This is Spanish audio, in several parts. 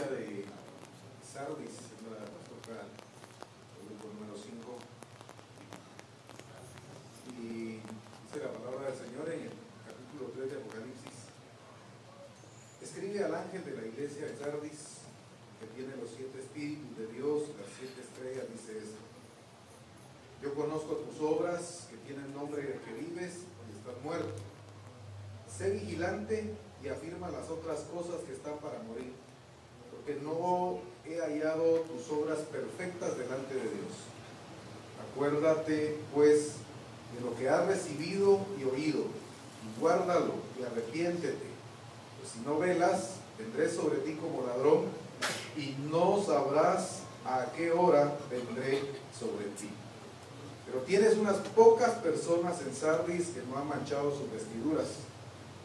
iglesia de Sardis, en la toca el grupo número 5. Y dice la palabra del Señor en el capítulo 3 de Apocalipsis: escribe al ángel de la iglesia de Sardis, que tiene los 7 espíritus de Dios, las 7 estrellas, dice esto: yo conozco tus obras, que tienen nombre de que vives y estás muerto. Sé vigilante y afirma las otras cosas que están para morir, porque no he hallado tus obras perfectas delante de Dios. Acuérdate pues de lo que has recibido y oído, y guárdalo y arrepiéntete, pues si no velas, vendré sobre ti como ladrón, y no sabrás a qué hora vendré sobre ti. Pero tienes unas pocas personas en Sardis que no han manchado sus vestiduras,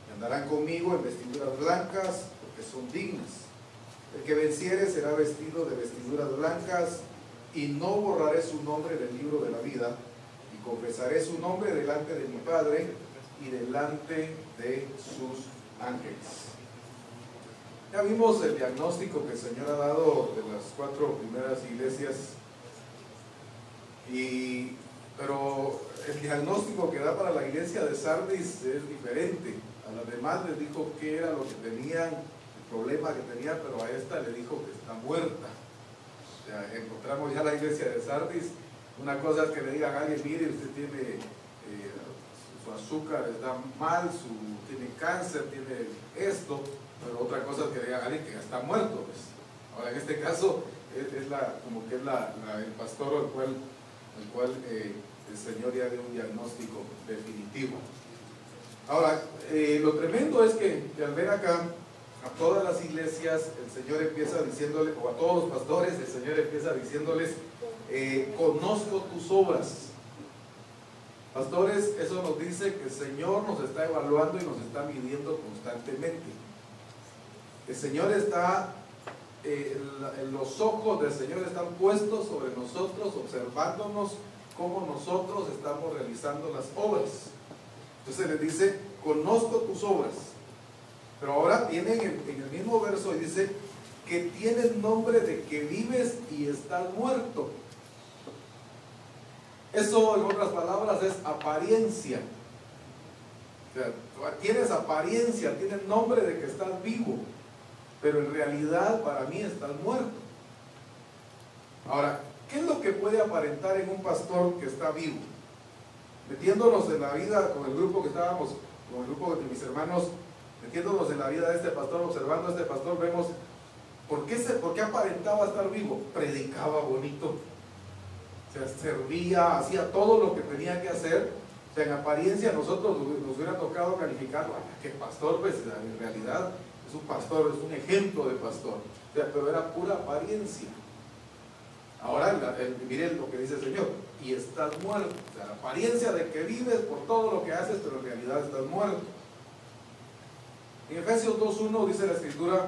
y andarán conmigo en vestiduras blancas, porque son dignas. El que venciere será vestido de vestiduras blancas, y no borraré su nombre del libro de la vida, y confesaré su nombre delante de mi Padre y delante de sus ángeles. Ya vimos el diagnóstico que el Señor ha dado de las 4 primeras iglesias, pero el diagnóstico que da para la iglesia de Sardis es diferente. A las demás les dijo qué era lo que tenían, el problema que tenían, pero a esta le dijo que está muerta. O sea, encontramos ya la iglesia de Sardis. Una cosa es que le digan a alguien: mire, usted tiene su azúcar está mal, tiene cáncer, tiene esto. Pero otra cosa es que le digan a alguien que está muerto, pues. Ahora, en este caso es el pastor al cual el Señor ya dio un diagnóstico definitivo. Ahora, lo tremendo es que al ver acá a todas las iglesias, el Señor empieza diciéndole, o a todos los pastores, el Señor empieza diciéndoles: conozco tus obras. Pastores, eso nos dice que el Señor nos está evaluando y nos está midiendo constantemente. El Señor está, los ojos del Señor están puestos sobre nosotros, observándonos cómo nosotros estamos realizando las obras. Entonces les dice: conozco tus obras. Pero ahora viene en el mismo verso y dice que tienes nombre de que vives y estás muerto. Eso, en otras palabras, es apariencia. O sea, tienes apariencia, tienes nombre de que estás vivo, pero en realidad para mí estás muerto. Ahora, ¿qué es lo que puede aparentar en un pastor que está vivo? Metiéndonos en la vida con el grupo que estábamos, con el grupo de mis hermanos, metiéndonos en la vida de este pastor, observando a este pastor, vemos por qué aparentaba estar vivo. Predicaba bonito, o sea, servía, hacía todo lo que tenía que hacer. O sea, en apariencia nosotros nos hubiera tocado calificarlo, que pastor, pues en realidad es un pastor, es un ejemplo de pastor. O sea, pero era pura apariencia. Ahora, miren lo que dice el Señor: y estás muerto. O sea, la apariencia de que vives por todo lo que haces, pero en realidad estás muerto. En Efesios 2:1 dice la Escritura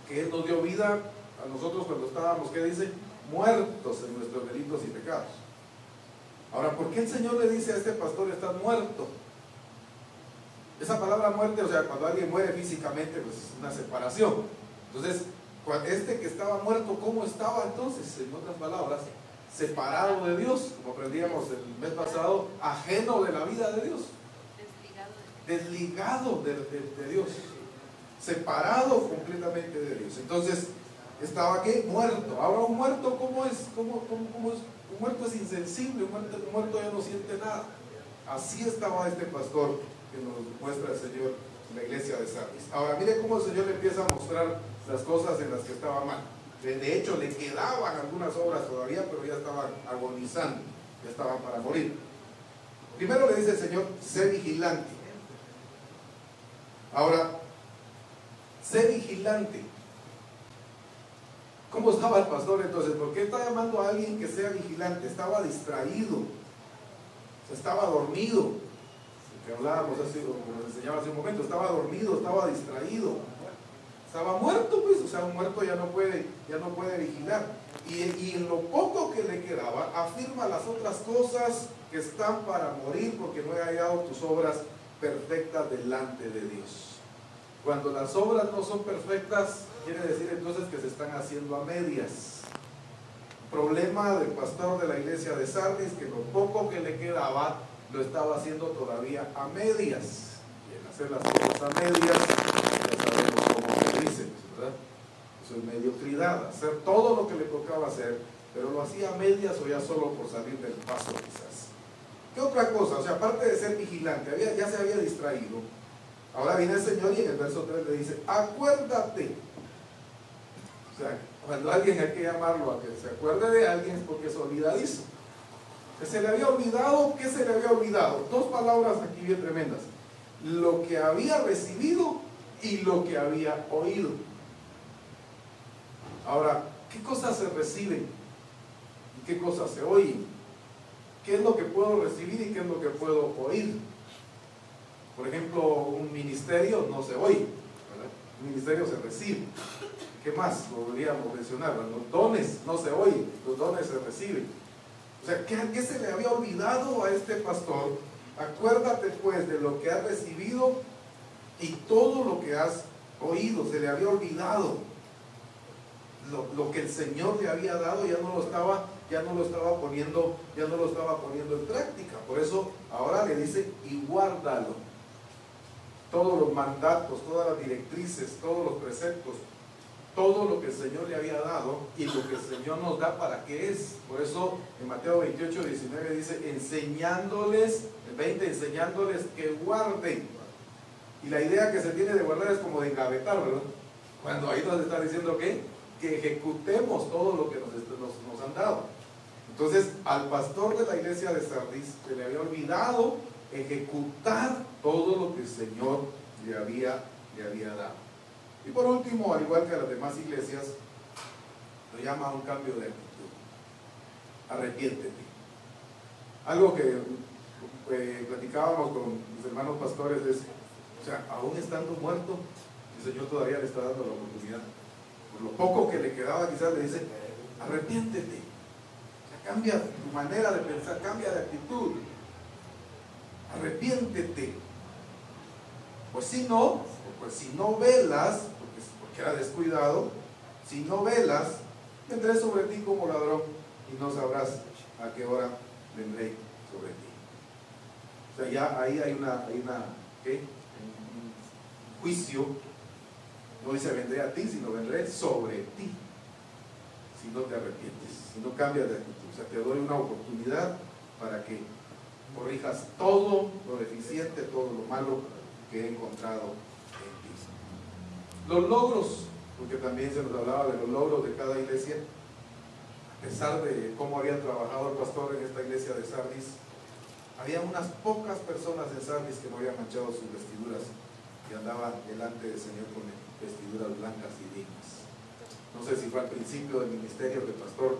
que Él nos dio vida a nosotros cuando estábamos, ¿qué dice? Muertos en nuestros delitos y pecados. Ahora, ¿por qué el Señor le dice a este pastor: estás muerto? Esa palabra muerte, o sea, cuando alguien muere físicamente, pues es una separación. Entonces, este que estaba muerto, ¿cómo estaba entonces? En otras palabras, separado de Dios, como aprendíamos el mes pasado, ajeno de la vida de Dios, desligado de Dios, separado completamente de Dios. Entonces, estaba ¿qué? Muerto. Ahora, un muerto, ¿cómo es? ¿Cómo es? Un muerto es insensible, un muerto ya no siente nada. Así estaba este pastor que nos muestra el Señor en la iglesia de Sardis. Ahora, mire cómo el Señor le empieza a mostrar las cosas en las que estaba mal. De hecho, le quedaban algunas obras todavía, pero ya estaban agonizando, ya estaban para morir. Primero le dice el Señor: sé vigilante. Ahora, sé vigilante. ¿Cómo estaba el pastor entonces? ¿Por qué está llamando a alguien que sea vigilante? Estaba distraído, estaba dormido. Que hablábamos así, como les enseñaba hace un momento, estaba dormido, estaba distraído, estaba muerto, pues. O sea, un muerto ya no puede vigilar. Y en lo poco que le quedaba, afirma las otras cosas que están para morir, porque no he hallado tus obras perfectas delante de Dios. Cuando las obras no son perfectas, quiere decir entonces que se están haciendo a medias. Problema del pastor de la iglesia de Sardis, que lo poco que le quedaba lo estaba haciendo todavía a medias. Y en hacer las cosas a medias, ya sabemos cómo se dice, ¿verdad? Eso es mediocridad, hacer todo lo que le tocaba hacer, pero lo hacía a medias o ya solo por salir del paso quizás. ¿Qué otra cosa? O sea, aparte de ser vigilante, ya se había distraído. Ahora viene el Señor y en el verso 3 le dice, acuérdate. O sea, cuando alguien hay que llamarlo a que se acuerde de alguien es porque es olvidadizo. Que se le había olvidado, ¿qué se le había olvidado? Dos palabras aquí bien tremendas. Lo que había recibido y lo que había oído. Ahora, ¿qué cosas se reciben? ¿Y qué cosas se oyen? ¿Qué es lo que puedo recibir y qué es lo que puedo oír? Por ejemplo, un ministerio no se oye, ¿verdad? Un ministerio se recibe. ¿Qué más podríamos mencionar? Los dones no se oyen, los dones se reciben. O sea, ¿qué se le había olvidado a este pastor? Acuérdate pues de lo que has recibido y todo lo que has oído. Se le había olvidado lo que el Señor le había dado, ya no lo estaba poniendo en práctica. Por eso ahora le dice, y guárdalo. Todos los mandatos, todas las directrices, todos los preceptos, todo lo que el Señor le había dado y lo que el Señor nos da, ¿para qué es? Por eso en Mateo 28, 19 dice, enseñándoles que guarden. Y la idea que se tiene de guardar es como de engavetar, ¿verdad? Cuando ahí nos está diciendo que ejecutemos todo lo que nos han dado. Entonces, al pastor de la iglesia de Sardis se le había olvidado ejecutar todo lo que el Señor le había dado. Y por último, al igual que a las demás iglesias, lo llama a un cambio de actitud. Arrepiéntete. Algo que platicábamos con mis hermanos pastores es, o sea, aún estando muerto, el Señor todavía le está dando la oportunidad. Por lo poco que le quedaba, quizás le dice, arrepiéntete. O sea, cambia tu manera de pensar, cambia de actitud. Arrepiéntete. Pues si no velas, porque era descuidado, si no velas, vendré sobre ti como ladrón y no sabrás a qué hora vendré sobre ti. O sea, ya ahí hay un juicio. No dice vendré a ti, sino vendré sobre ti. Si no te arrepientes, si no cambias de actitud. O sea, te doy una oportunidad para que corrijas todo lo deficiente, todo lo malo que he encontrado en ti. Los logros, porque también se nos hablaba de los logros de cada iglesia, a pesar de cómo había trabajado el pastor en esta iglesia de Sardis, había unas pocas personas en Sardis que no habían manchado sus vestiduras y andaban delante del Señor con vestiduras blancas y dignas. No sé si fue al principio del ministerio que el pastor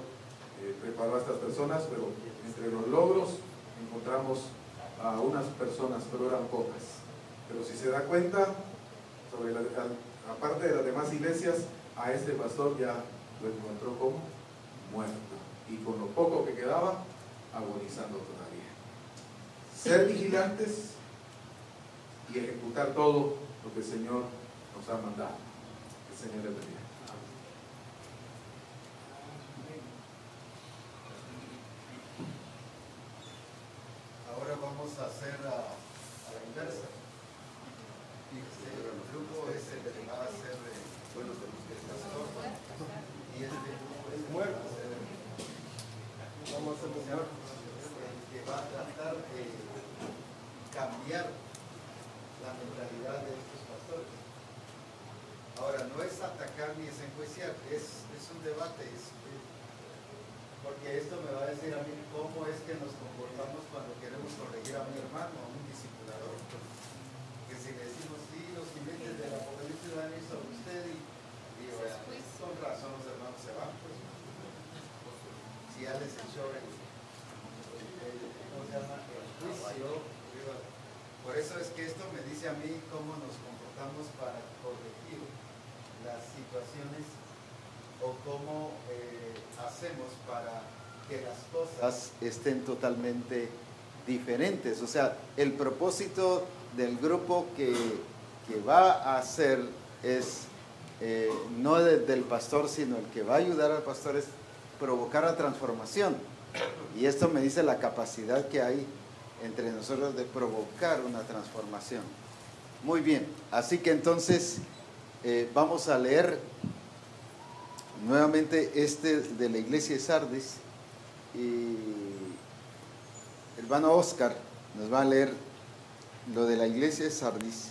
preparó a estas personas, pero entre los logros encontramos a unas personas, pero eran pocas. Pero si se da cuenta, aparte de las demás iglesias, a este pastor ya lo encontró como muerto y con lo poco que quedaba, agonizando todavía. Ser vigilantes y ejecutar todo lo que el Señor nos ha mandado. El Señor le bendiga. Ahora vamos a hacer a la inversa. El grupo es el que va a ser el pastor y este grupo es el que va a ser el que va a tratar de cambiar la mentalidad de estos pastores. Ahora, no es atacar ni es enjuiciar, es un debate, porque esto me va a decir a mí cómo es que nos comportamos cuando queremos corregir a mi hermano, a un discipulador. Que si le decimos, sí, los jinetes del Apocalipsis van a ir sobre usted y con razón los hermanos se van, pues. Si ya les echó el juicio. Por eso es que esto me dice a mí cómo nos comportamos para corregir las situaciones o cómo hacemos para que las cosas estén totalmente diferentes. O sea, el propósito del grupo que va a hacer es no del pastor, sino el que va a ayudar al pastor es provocar la transformación. Y esto me dice la capacidad que hay entre nosotros de provocar una transformación. Muy bien, así que entonces vamos a leer nuevamente de la iglesia de Sardis, y el hermano Oscar nos va a leer lo de la iglesia de Sardis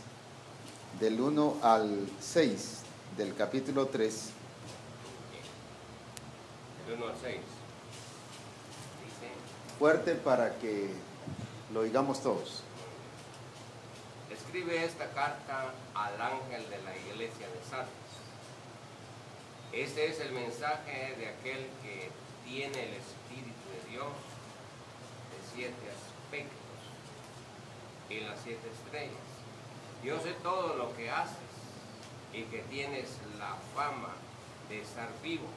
del 1 al 6 del capítulo 3. Del 1 al 6. Dice: Fuerte para que lo oigamos todos. escribe esta carta al ángel de la iglesia de Sardis. Este es el mensaje de aquel que tiene el Espíritu de Dios de 7 aspectos y las 7 estrellas. Yo sé todo lo que haces y que tienes la fama de estar vivo,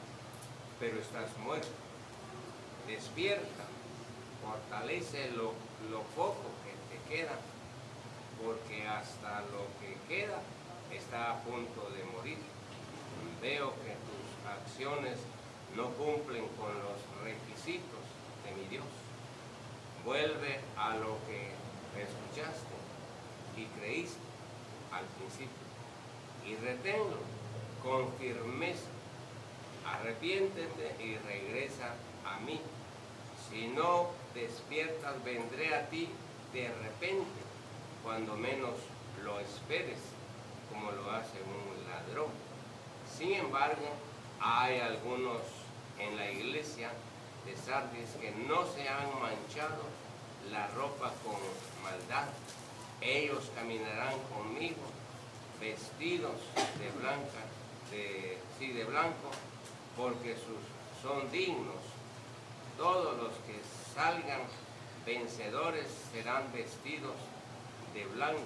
pero estás muerto. Despierta, fortalece lo poco que te queda, porque hasta lo que queda está a punto de morir. Veo que tus acciones no cumplen con los requisitos de mi Dios. Vuelve a lo que escuchaste y creíste al principio, y reténlo con firmeza. Arrepiéntete y regresa a mí. Si no despiertas, vendré a ti de repente, cuando menos lo esperes, como lo hace un ladrón. Sin embargo, hay algunos en la iglesia de Sardis que no se han manchado la ropa con maldad. Ellos caminarán conmigo vestidos de blanco, porque son dignos. Todos los que salgan vencedores serán vestidos de blanco.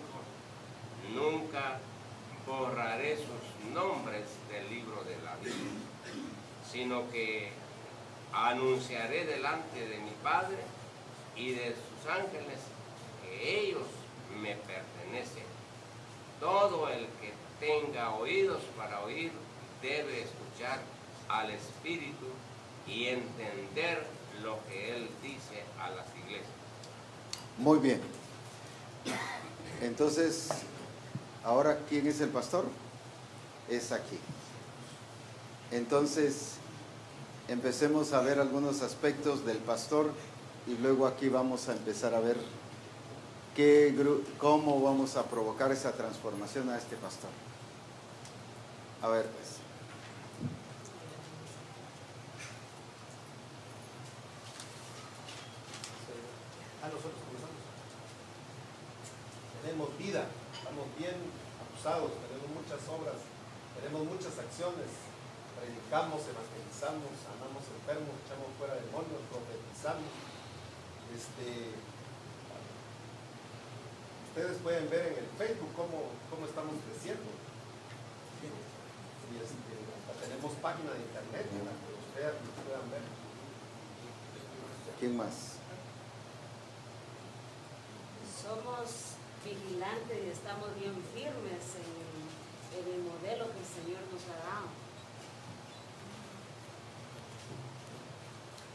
Nunca borraré sus nombres del libro de la vida, sino que anunciaré delante de mi Padre y de sus ángeles que ellos me pertenecen. Todo el que tenga oídos para oír debe escuchar al Espíritu y entender lo que Él dice a las iglesias. Muy bien. Entonces, ahora, ¿quién es el pastor? Es aquí. Entonces, empecemos a ver algunos aspectos del pastor, y luego aquí vamos a empezar a ver cómo vamos a provocar esa transformación a este pastor. A ver, pues. A nosotros comenzamos. Tenemos vida, estamos bien acusados, tenemos muchas obras, tenemos muchas acciones, predicamos, evangelizamos, sanamos enfermos, echamos fuera demonios, profetizamos. Ustedes pueden ver en el Facebook cómo estamos creciendo. Y hasta tenemos página de internet en la que ustedes puedan ver. ¿Quién más? Somos vigilantes y estamos bien firmes en el modelo que el Señor nos ha dado.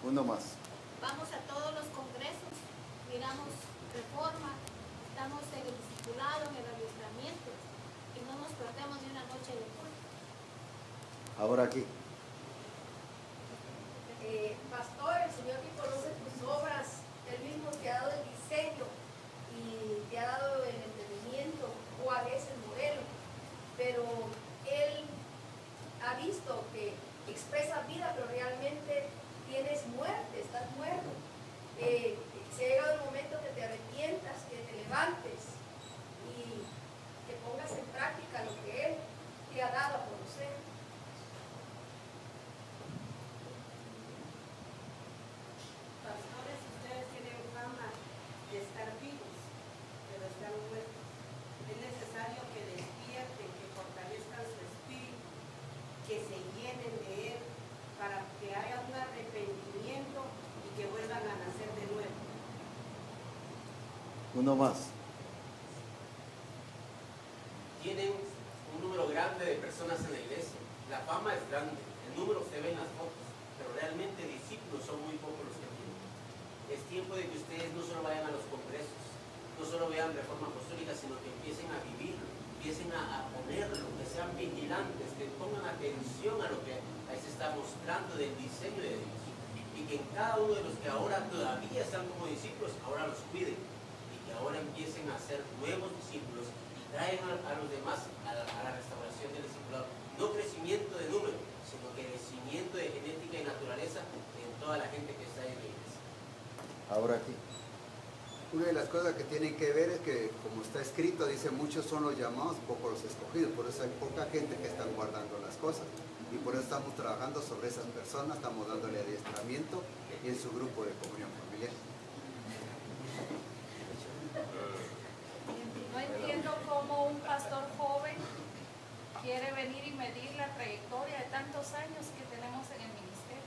Uno más. Vamos a todos los congresos, miramos reforma, estamos en el discipulado, en el adiestramiento, y no nos perdemos de una noche de culto. Ahora aquí. Pastor, el Señor que conoce tus obras, Él mismo te ha dado el diseño y te ha dado el entendimiento cuál es el modelo, pero Él ha visto que expresas vida, pero realmente tienes muerte, estás muerto. Se ha llegado el momento que te arrepientas, que te levantes y que pongas en práctica lo que Él te ha dado a conocer. Pastores, ustedes tienen fama de estar vivos, pero están muertos. Es necesario que despierten, que fortalezcan su espíritu, que se llenen de Él, para que haya un arrepentimiento y que vuelvan a nacer de nuevo. Uno más. Tienen un número grande de personas en la iglesia la fama es grande, el número se ve en las fotos, pero realmente discípulos son muy pocos los que tienen. Es tiempo de que ustedes no solo vayan a los congresos, no solo vean Reforma Apostólica, sino que empiecen a vivirlo, empiecen a ponerlo, que sean vigilantes, que pongan atención a lo que ahí se está mostrando del diseño de Dios. Y que en cada uno de los que ahora todavía están como discípulos, ahora los cuiden. Y que ahora empiecen a ser nuevos discípulos y traigan a los demás a la restauración del discipulado. No crecimiento de número, sino que crecimiento de genética y naturaleza en toda la gente que está en la iglesia. Ahora aquí. Una de las cosas que tienen que ver es que, como está escrito, dice, muchos son los llamados, pocos los escogidos. Por eso hay poca gente que están guardando las cosas. Y por eso estamos trabajando sobre esas personas, estamos dándole adiestramiento y en su grupo de comunión familiar. No entiendo cómo un pastor joven quiere venir y medir la trayectoria de tantos años que tenemos en el ministerio.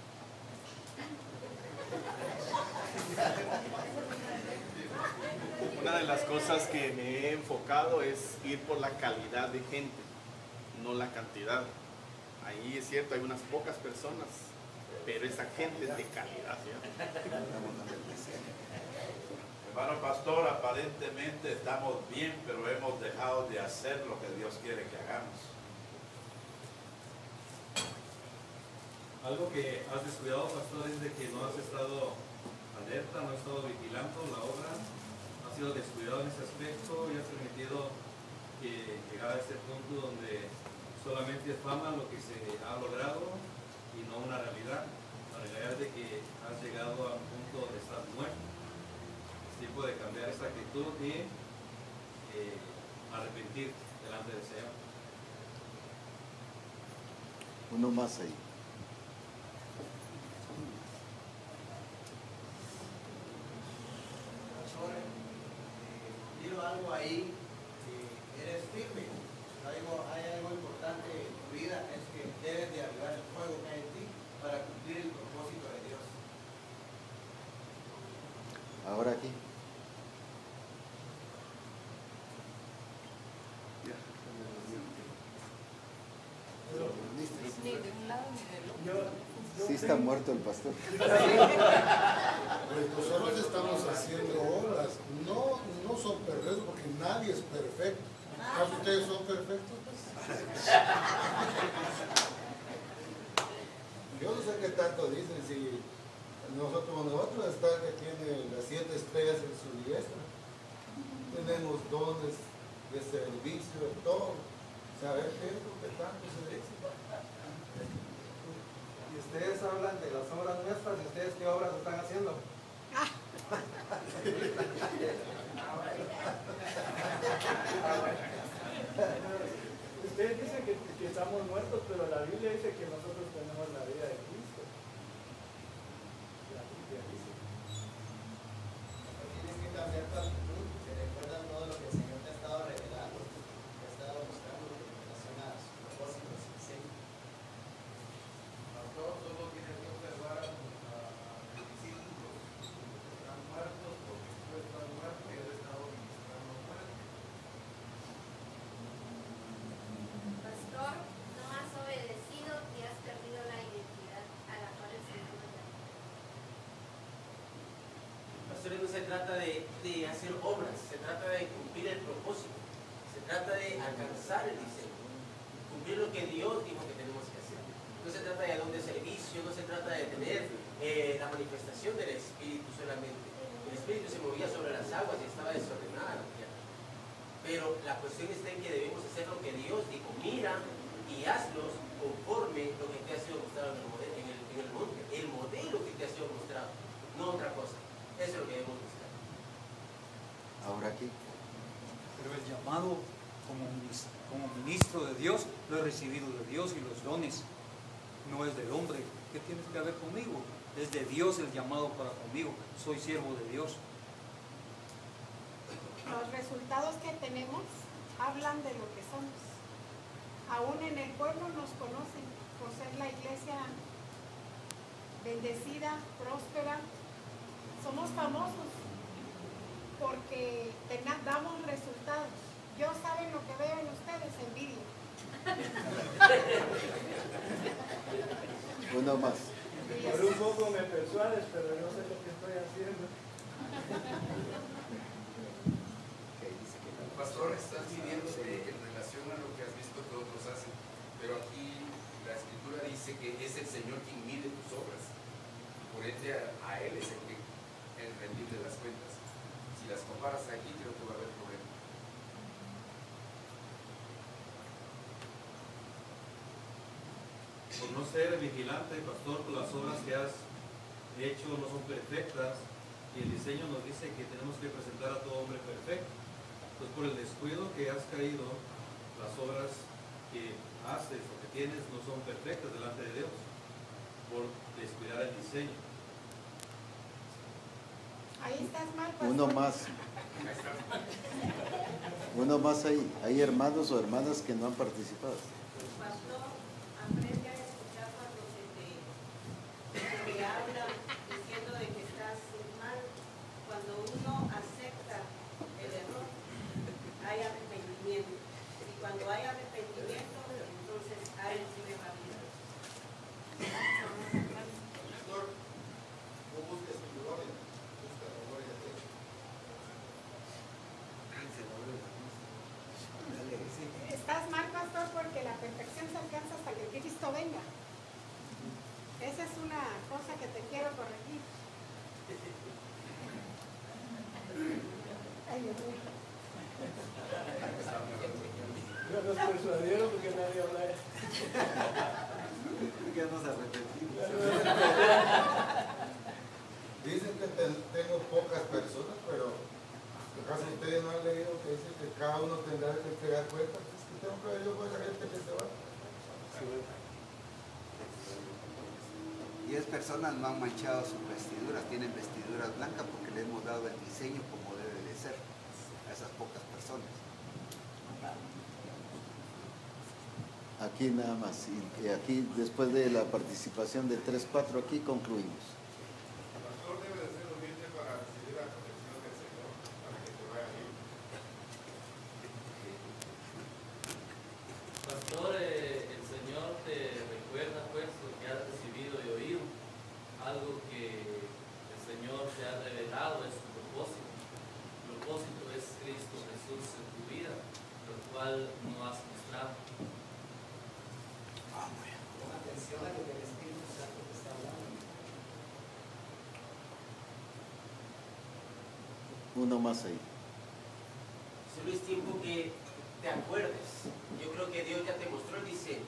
Una de las cosas que me he enfocado es ir por la calidad de gente, no la cantidad. Ahí es cierto, hay unas pocas personas, pero esa gente es de calidad. Hermano pastor, aparentemente estamos bien, pero hemos dejado de hacer lo que Dios quiere que hagamos. Algo que has descuidado, pastor, es de que no has estado alerta, no has estado vigilando la obra, has sido descuidado en ese aspecto y has permitido que llegara a este punto donde solamente es fama lo que se ha logrado y no una realidad. La realidad es de que has llegado a un punto de estar muerto. Es tiempo de cambiar esta actitud y arrepentir delante del Señor. Uno más ahí. Miro algo ahí, eres firme. Hay algo importante en tu vida, es que debes de avivar el fuego que hay en ti para cumplir el propósito de Dios. Ahora aquí. Ni de un lado ni del otro. Sí está muerto el pastor. Pues nosotros estamos haciendo obras, no son perfectos porque nadie es perfecto. ¿Acaso ustedes son perfectos? Yo no sé qué tanto dicen, si nosotros están que tiene las 7 estrellas en su diestra, tenemos dones de servicio, de todo, saber qué es lo que tanto se dice. Y ustedes hablan de las obras nuestras, ¿y ustedes qué obras están haciendo? Ustedes dicen que estamos muertos, pero la Biblia dice que nosotros tenemos la vida de Cristo. La Biblia dice. Tienes que cambiar tu actitud, que recuerdas todo lo que el Señor te ha estado revelando, te ha estado mostrando en relación a sus propósitos y diseños. Pastor, solo tienes que observar a los discípulos que están muertos porque tú estás muerto y él estado ministrando muerte. Pastor, no has obedecido y has perdido la identidad a la cual el Señor nos llama. Pastores, no se trata de hacer obras, se trata de cumplir el propósito, se trata de alcanzar el diseño, cumplir lo que Dios dijo que tenemos que hacer. No se trata de don de servicio, no se trata de tener la manifestación del Espíritu solamente. El Espíritu se movía sobre las aguas y estaba desordenada la tierra. Pero la cuestión está en que debemos hacer lo que Dios dijo, mira y hazlos conforme lo que te ha sido mostrado en el monte, el modelo que te ha sido mostrado, no otra cosa. Eso es lo que debemos buscar. Ahora aquí. Pero el llamado como ministro de Dios lo he recibido de Dios y los dones no es del hombre. ¿Qué tienes que ver conmigo? Es de Dios el llamado para conmigo. Soy siervo de Dios. Los resultados que tenemos hablan de lo que somos. Aún en el pueblo nos conocen por ser la iglesia bendecida, próspera. Somos famosos porque damos resultados. Yo saben lo que veo en ustedes, envidia. Uno más. Por un poco me persuades, pero no sé lo que estoy haciendo. Pastor, estás pidiéndote en relación a lo que has visto que otros hacen, pero aquí la Escritura dice que es el Señor quien mide tus obras. Por ende, a Él es el que el rendirle las cuentas. Si las comparas aquí, creo que va a haber problema. Por no ser vigilante, pastor, pues las obras que has hecho no son perfectas y el diseño nos dice que tenemos que presentar a todo hombre perfecto. Entonces, por el descuido que has caído, las obras que haces o que tienes no son perfectas delante de Dios, por descuidar el diseño. Ahí estás mal, pastor. Uno más. Uno más ahí. Hay hermanos o hermanas que no han participado. Pastor, aprende a escuchar cuando se te habla diciendo de que estás mal. Cuando uno acepta el error, hay arrepentimiento. Y cuando hay arrepentimiento, entonces hay nueva vida. Pastor, no busques tu gloria, busca la gloria de Dios. Estás mal, pastor, porque la perfección se alcanza hasta que Cristo venga. Esa es una cosa que te quiero corregir. Ay, Dios mío. Ya nos persuadieron porque nadie habla. Ya nos arrepentimos. Dicen que tengo pocas personas, pero ¿acaso ustedes no han leído que dice que cada uno tendrá que entregar cuentas? Es que tengo que ver yo con esa gente que se va. 10 personas no han manchado sus vestiduras, tienen vestiduras blancas porque le hemos dado el diseño como debe de ser a esas pocas personas. Aquí nada más. Y aquí, después de la participación de 3-4, aquí concluimos. El pastor debe de ser humilde para recibir la protección del Señor, para que te vaya bien. Pastor, el Señor te recuerda pues lo que has recibido y oído, algo que el Señor te ha revelado es su propósito. El propósito es Cristo Jesús en tu vida, lo cual no has mostrado. Pon atención a lo que el Espíritu Santo te está hablando. Uno más ahí. Solo es tiempo que te acuerdes. Yo creo que Dios ya te mostró el diseño,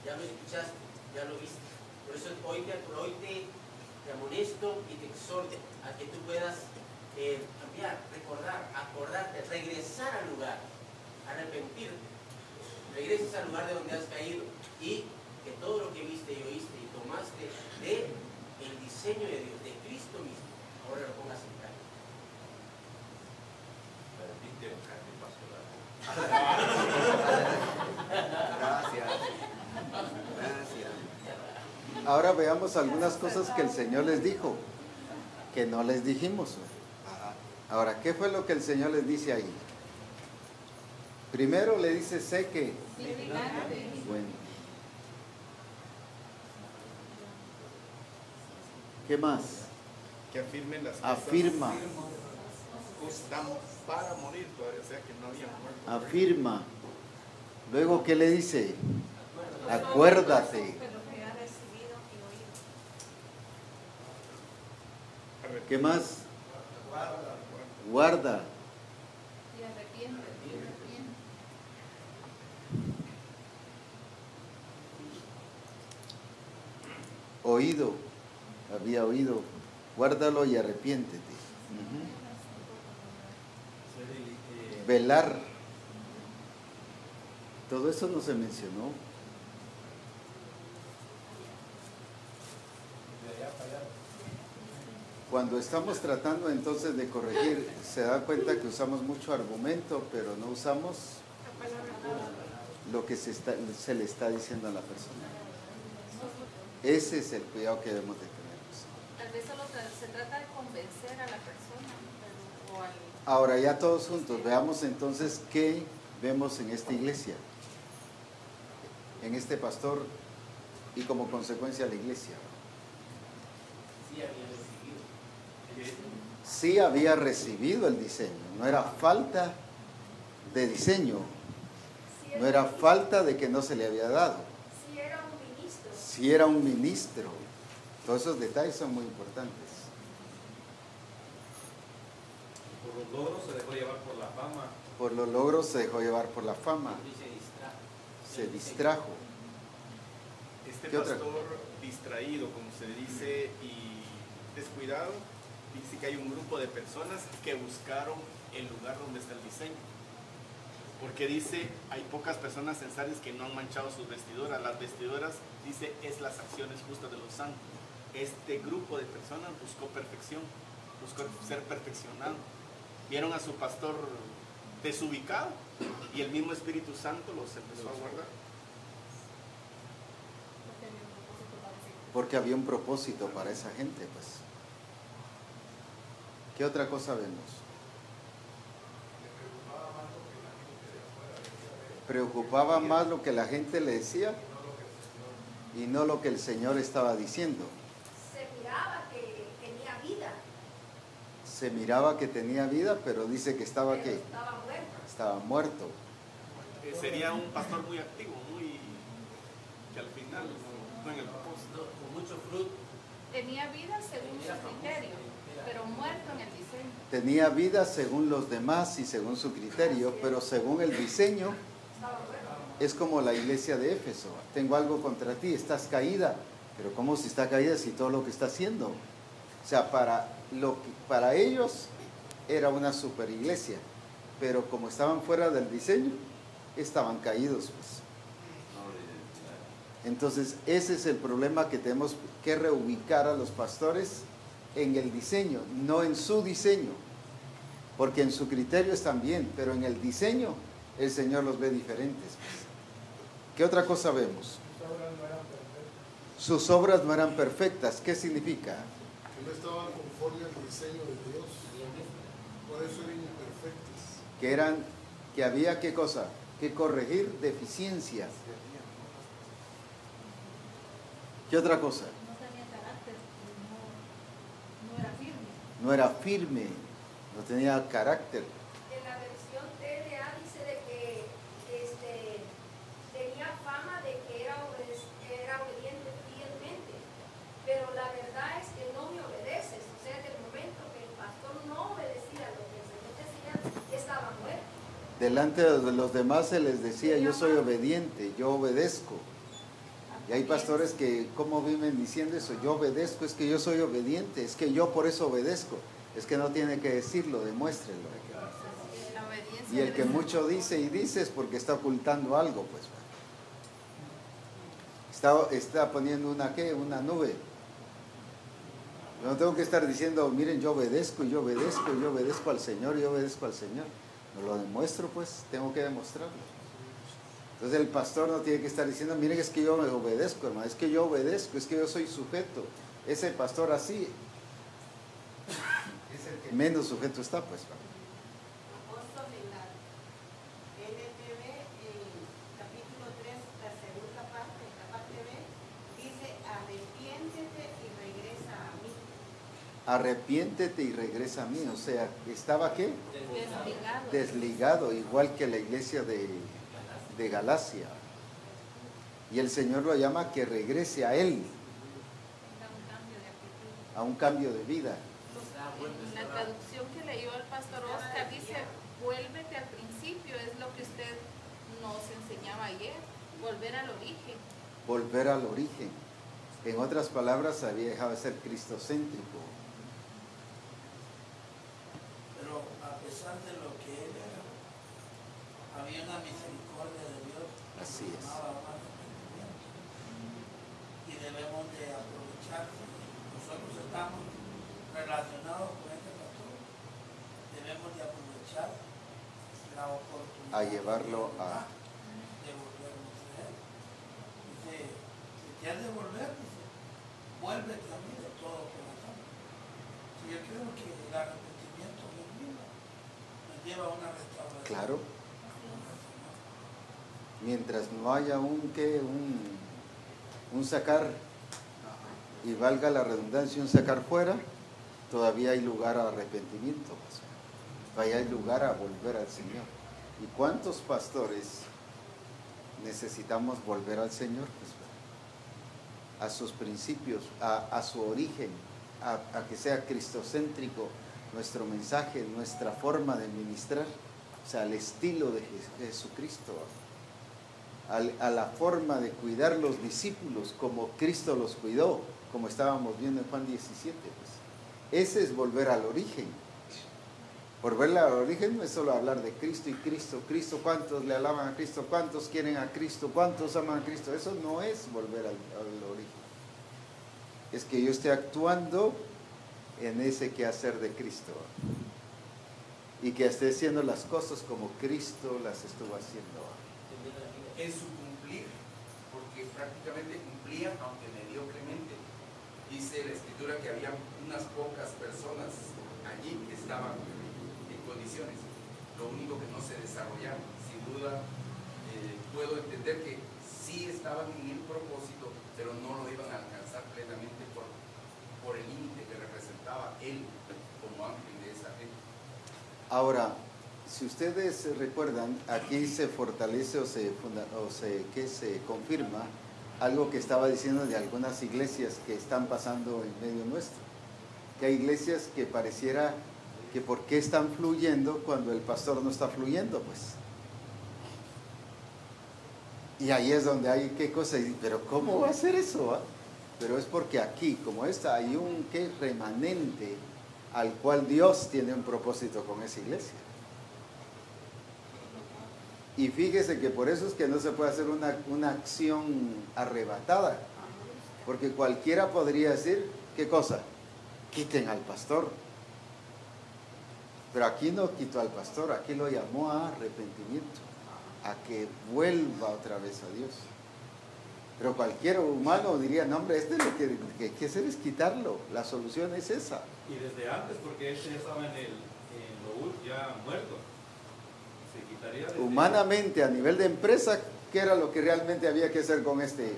ya lo escuchaste, ya lo viste. Por eso hoy te amonesto y te exhorto a que tú puedas cambiar, recordar, acordarte, regresar al lugar, arrepentirte. Regreses al lugar de donde has caído y que todo lo que viste y oíste y tomaste de el diseño de Dios, de Cristo mismo, ahora lo pongas en práctica. Gracias. Gracias. Ahora veamos algunas cosas que el Señor les dijo, que no les dijimos. Ahora, ¿qué fue lo que el Señor les dice ahí? Primero le dice, sé que... Bueno. ¿Qué más? Que afirmen las cosas. Afirma. Estamos para morir todavía, o sea que no había muerto. Afirma. Luego, ¿qué le dice? Acuérdate. ¿Qué más? Guarda. Y arrepiente. Oído. Había oído. Guárdalo y arrepiéntete. Velar. Todo eso no se mencionó. Cuando estamos tratando entonces de corregir, se da cuenta que usamos mucho argumento, pero no usamos lo que se le está diciendo a la persona. Ese es el cuidado que debemos de tener. Tal vez solo se trata de convencer a la persona o al... Ahora ya todos juntos, veamos entonces qué vemos en esta iglesia. en este pastor y como consecuencia la iglesia. Sí había recibido. Sí había recibido el diseño, no era falta de diseño, no era falta de que no se le había dado. Si era un ministro. Si era un ministro. Todos esos detalles son muy importantes. Por los logros se dejó llevar por la fama. Por los logros se dejó llevar por la fama. Se distrajo. Este ¿Qué otra? pastor distraído, como se dice, y descuidado, dice que hay un grupo de personas que buscaron el lugar donde está el diseño. Porque dice, hay pocas personas en Sardis que no han manchado sus vestiduras. Las vestiduras, dice, es las acciones justas de los santos. Este grupo de personas buscó perfección, buscó ser perfeccionado. Vieron a su pastor desubicado y el mismo Espíritu Santo los empezó a guardar. Porque había un propósito para esa gente, pues. ¿Qué otra cosa vemos? Preocupaba más lo que la gente le decía y no lo que el Señor estaba diciendo. Se miraba que tenía vida. Se miraba que tenía vida, pero dice que estaba pero ¿qué? estaba muerto. Estaba muerto. Sería un pastor muy activo, muy que al final no en el propósito, con mucho fruto. Tenía vida según su criterio, pero muerto en el diseño. Tenía vida según los demás y según su criterio, pero según el diseño es como la iglesia de Éfeso. Tengo algo contra ti, estás caída. Pero ¿cómo si está caída si todo lo que está haciendo? O sea, para ellos era una super iglesia, pero como estaban fuera del diseño, estaban caídos, pues. Entonces, ese es el problema, que tenemos que reubicar a los pastores en el diseño, no en su diseño, porque en su criterio están bien, pero en el diseño el Señor los ve diferentes, pues. ¿Qué otra cosa vemos? Sus obras no eran perfectas. ¿Qué significa? Que no estaban conforme al diseño de Dios. Por eso eran imperfectas. Que había, ¿qué cosa? Que corregir deficiencias. ¿Qué otra cosa? No tenía carácter, no era firme. No era firme, no tenía carácter. En la versión TDA dice de que tenía fama de que era obediente fielmente, pero la verdad es que no me obedeces. O sea, en el momento que el pastor no obedecía lo que el Señor decía, estaba muerto. Delante de los demás se les decía, yo soy obediente, yo obedezco. Y hay pastores que, ¿cómo viven diciendo eso? Yo obedezco, es que yo soy obediente, es que yo por eso obedezco. Es que no tiene que decirlo, demuéstrelo. Y el que mucho dice y dice es porque está ocultando algo, pues. Está poniendo una nube. Yo no tengo que estar diciendo, miren, yo obedezco, yo obedezco, yo obedezco al Señor, yo obedezco al Señor. No lo demuestro, pues, tengo que demostrarlo. Entonces el pastor no tiene que estar diciendo, miren, es que yo me obedezco, hermano, es que yo obedezco, es que yo soy sujeto. Ese pastor así, menos sujeto está, pues. Apóstol, en la NTV, capítulo 3, la segunda parte, la parte B, dice, arrepiéntete y regresa a mí. Arrepiéntete y regresa a mí. O sea, ¿estaba qué? Desligado. Desligado, igual que la iglesia de Galacia. Y el Señor lo llama que regrese a Él, a un cambio de vida. En la traducción que leyó el pastor Oscar dice, vuélvete al principio, es lo que usted nos enseñaba ayer, volver al origen. Volver al origen. En otras palabras, había dejado de ser cristocéntrico. Pero a pesar de lo que él era, había una misericordia de Dios. Así es. Y debemos de aprovechar. Nosotros estamos relacionados con este pastor. Debemos de aprovechar la oportunidad A llevarlo a... de volvernos a él. Dice, si te has de volver, dice, vuélvete a mí de todo corazón. Si yo creo que el arrepentimiento mismo nos lleva a una restauración. Claro. mientras no haya un sacar, y valga la redundancia, un sacar fuera, todavía hay lugar a arrepentimiento, todavía hay lugar a volver al Señor. ¿Y cuántos pastores necesitamos volver al Señor? A sus principios, a su origen, a que sea cristocéntrico nuestro mensaje, nuestra forma de ministrar, o sea, al estilo de Jesucristo, a la forma de cuidar los discípulos como Cristo los cuidó, como estábamos viendo en Juan 17. Pues. Ese es volver al origen. Volver al origen no es solo hablar de Cristo y Cristo. Cristo, ¿cuántos le alaban a Cristo? ¿Cuántos quieren a Cristo? ¿Cuántos aman a Cristo? Eso no es volver al origen. Es que yo esté actuando en ese quehacer de Cristo y que esté haciendo las cosas como Cristo las estuvo haciendo. En su cumplir, porque prácticamente cumplía aunque mediocremente. Dice la Escritura que había unas pocas personas allí que estaban en condiciones, lo único que no se desarrollaron. Sin duda puedo entender que sí estaban en el propósito, pero no lo iban a alcanzar plenamente por el límite que representaba él como ángel de esa gente. Ahora, si ustedes recuerdan, aquí se fortalece o se confirma algo que estaba diciendo de algunas iglesias que están pasando en medio nuestro. Que hay iglesias que pareciera que por qué están fluyendo cuando el pastor no está fluyendo, pues. Y ahí es donde hay qué cosa, pero ¿cómo va a ser eso? Pero es porque aquí, como esta, hay un remanente al cual Dios tiene un propósito con esa iglesia. Y fíjese que por eso es que no se puede hacer una acción arrebatada, porque cualquiera podría decir, ¿qué cosa? Quiten al pastor. Pero aquí no quitó al pastor, aquí lo llamó a arrepentimiento, a que vuelva otra vez a Dios. Pero cualquier humano diría, no hombre, lo que hay que hacer es quitarlo, la solución es esa. Y desde antes, porque este ya estaba en Loúl ya muerto. Se quitaría desde... Humanamente, a nivel de empresa, ¿qué era lo que realmente había que hacer con este?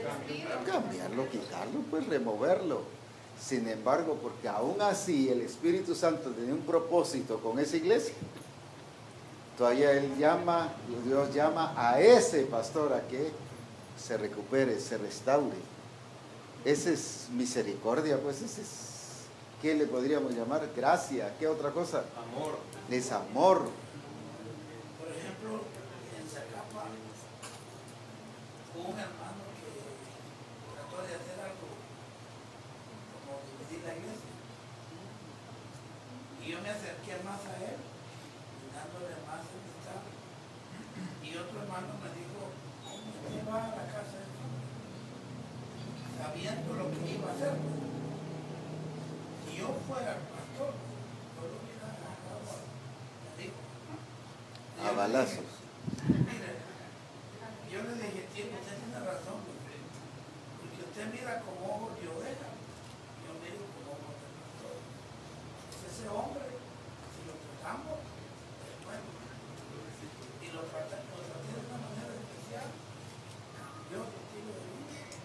Cambiarlo, quitarlo, pues removerlo. Sin embargo, porque aún así el Espíritu Santo tenía un propósito con esa iglesia, todavía Dios llama a ese pastor a que se recupere, se restaure. Esa es misericordia, pues ese es, ¿qué le podríamos llamar? Gracia, ¿qué otra cosa? Amor. Es amor. Por ejemplo, en Zacapa hubo un hermano que trató de hacer algo como dividir la iglesia. Y yo me acerqué más a él, dándole más amistad. Y otro hermano me dijo, ¿cómo usted va a la casa de Dios? Sabiendo lo que iba a hacer. Si yo fuera el pastor, yo lo hubiera agarrado, me dijo. A balazos. Mire, yo le dije, usted tiene razón, porque usted mira con ojos de oveja, yo miro con ojos de pastor. Pues ese hombre, si lo tratamos, es bueno, y lo traté de una manera especial, cambió su estilo de vida,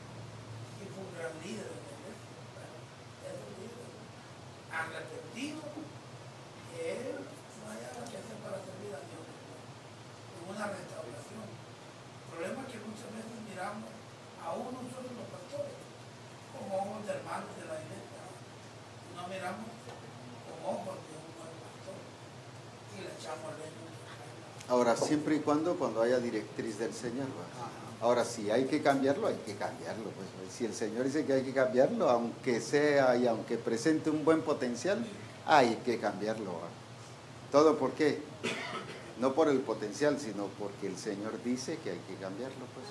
y fue un gran líder de la iglesia. Es un líder arrepentido, que él no haya nada que hacer para servir a Dios, una restauración. El problema es que muchas veces miramos aún nosotros los pastores como ojos de hermanos de la iglesia, no miramos como ojos de un buen pastor y le echamos leña. Ahora, siempre y cuando haya directriz del Señor. Ahora, si hay que cambiarlo, hay que cambiarlo. Pues. Si el Señor dice que hay que cambiarlo, aunque sea y aunque presente un buen potencial, hay que cambiarlo. ¿Todo por qué? No por el potencial, sino porque el Señor dice que hay que cambiarlo. Pues.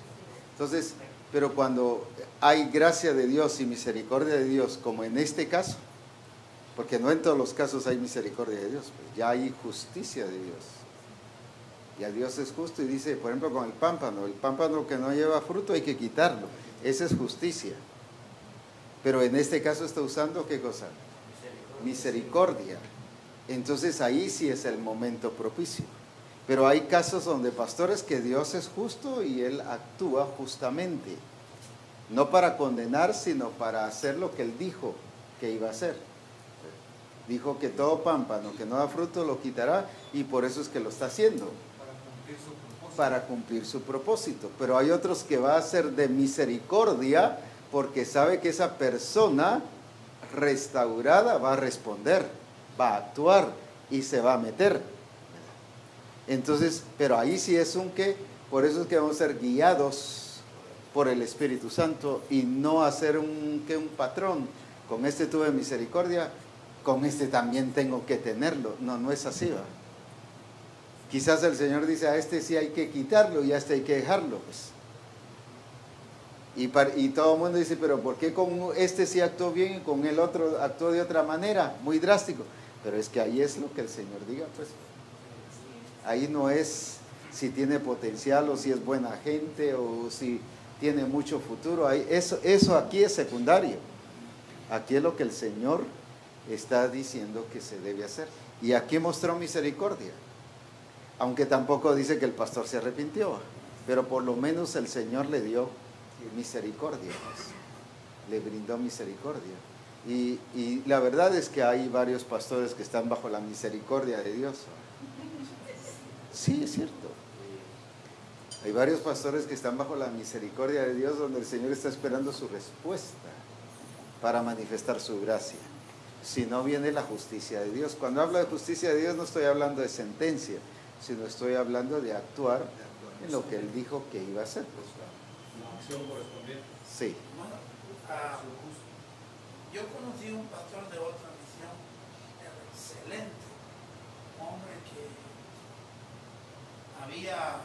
Entonces, pero cuando hay gracia de Dios y misericordia de Dios, como en este caso, porque no en todos los casos hay misericordia de Dios, pues ya hay justicia de Dios. Ya Dios es justo y dice, por ejemplo, con el pámpano que no lleva fruto hay que quitarlo. Esa es justicia. Pero en este caso está usando, ¿qué cosa? Misericordia. Entonces ahí sí es el momento propicio. Pero hay casos donde pastores que Dios es justo y Él actúa justamente. No para condenar, sino para hacer lo que Él dijo que iba a hacer. Dijo que todo pámpano que no da fruto lo quitará, y por eso es que lo está haciendo. Para cumplir su propósito. Pero hay otros que va a ser de misericordia, porque sabe que esa persona restaurada va a responder, va a actuar y se va a meter. Entonces, pero ahí sí es un que, por eso es que vamos a ser guiados por el Espíritu Santo y no hacer un patrón. Con este tuve misericordia, con este también tengo que tenerlo. No, no es así, ¿va? Quizás el Señor dice, a este sí hay que quitarlo y a este hay que dejarlo, pues. Y todo el mundo dice, pero ¿por qué con este sí actuó bien y con el otro actuó de otra manera? Muy drástico. Pero es que ahí es lo que el Señor diga, pues. Ahí no es si tiene potencial o si es buena gente o si tiene mucho futuro. Ahí, eso aquí es secundario. Aquí es lo que el Señor está diciendo que se debe hacer. Y aquí mostró misericordia. Aunque tampoco dice que el pastor se arrepintió, pero por lo menos el Señor le dio misericordia, pues. Le brindó misericordia. Y la verdad es que hay varios pastores que están bajo la misericordia de Dios. Sí, es cierto. Hay varios pastores que están bajo la misericordia de Dios, donde el Señor está esperando su respuesta para manifestar su gracia. Si no, viene la justicia de Dios. Cuando hablo de justicia de Dios no estoy hablando de sentencia, sino estoy hablando de actuar en lo que Él dijo que iba a hacer. La acción correspondiente. Sí. Bueno, yo conocí un pastor de otra misión, excelente, un hombre que había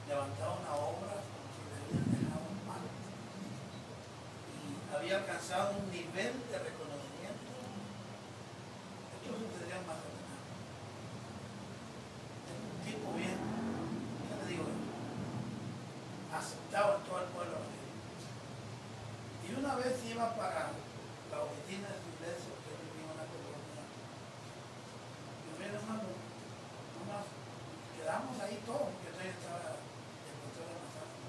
levantado una obra como si le habían dejado mal y había alcanzado un nivel de reconocimiento. Esto sucedía más o menos. Es un tipo bien, ¿qué le digo? Aceptado en todo el pueblo. Y una vez iba para la oficina de su iglesia, que vivía en una colonia. Y mira, hermano, quedamos ahí todos, porque yo estaba el pastor de Mazatlán.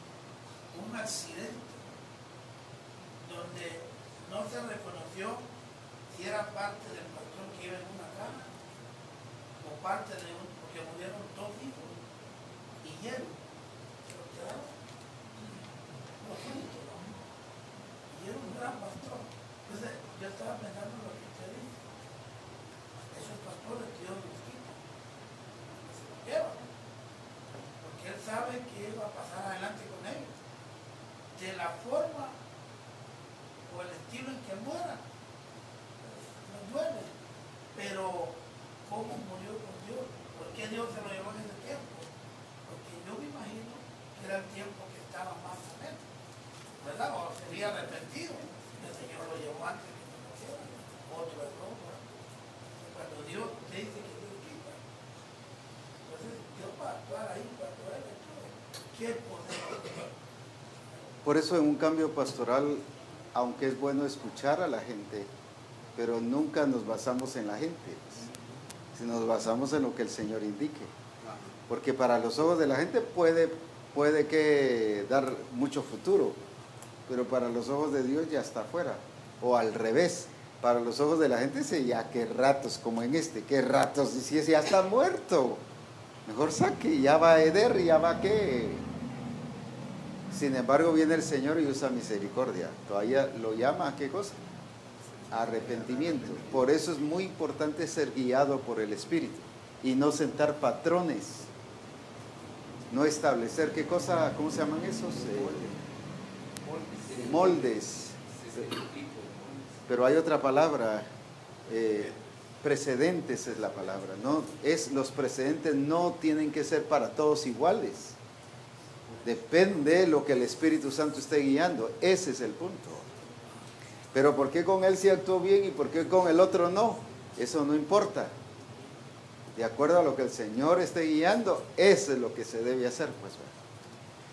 Un accidente donde no se reconoció si era parte del pastor que iba en una caja o parte de un, porque murieron 2 hijos y él se lo quedaba. Lo siento, ¿no? Y era un gran pastor. Entonces yo estaba pensando en lo que usted dice. Esos pastores Dios los quita, se los lleva, porque Él sabe que Él va a pasar adelante con ellos. De la forma o el estilo en que mueran, nos duele. Pero, ¿cómo murió con Dios? ¿Por qué Dios se lo llevó en ese tiempo? Porque yo me imagino que era el tiempo que estaba más o menos, ¿verdad? O sería arrepentido. El Señor lo llevó antes que se lo hiciera. Otro error. Cuando Dios te dice que Dios quita, entonces Dios va a actuar ahí cuando Él actúe. ¿Qué poder? Por eso en un cambio pastoral, aunque es bueno escuchar a la gente, pero nunca nos basamos en la gente, si nos basamos en lo que el Señor indique. Porque para los ojos de la gente puede que dar mucho futuro, pero para los ojos de Dios ya está afuera. O al revés, para los ojos de la gente dice, ya qué ratos, como en este, qué ratos, y si ya está muerto, mejor saque, ya va a heder, ya va a qué. Sin embargo viene el Señor y usa misericordia, todavía lo llama a qué cosa, arrepentimiento. Por eso es muy importante ser guiado por el Espíritu y no sentar patrones, no establecer qué cosa, ¿cómo se llaman esos? Moldes. Pero hay otra palabra, precedentes es la palabra, ¿no? Los precedentes no tienen que ser para todos iguales. Depende de lo que el Espíritu Santo esté guiando, ese es el punto. Pero ¿por qué con él sí actuó bien y por qué con el otro no? Eso no importa. De acuerdo a lo que el Señor esté guiando, eso es lo que se debe hacer, pues.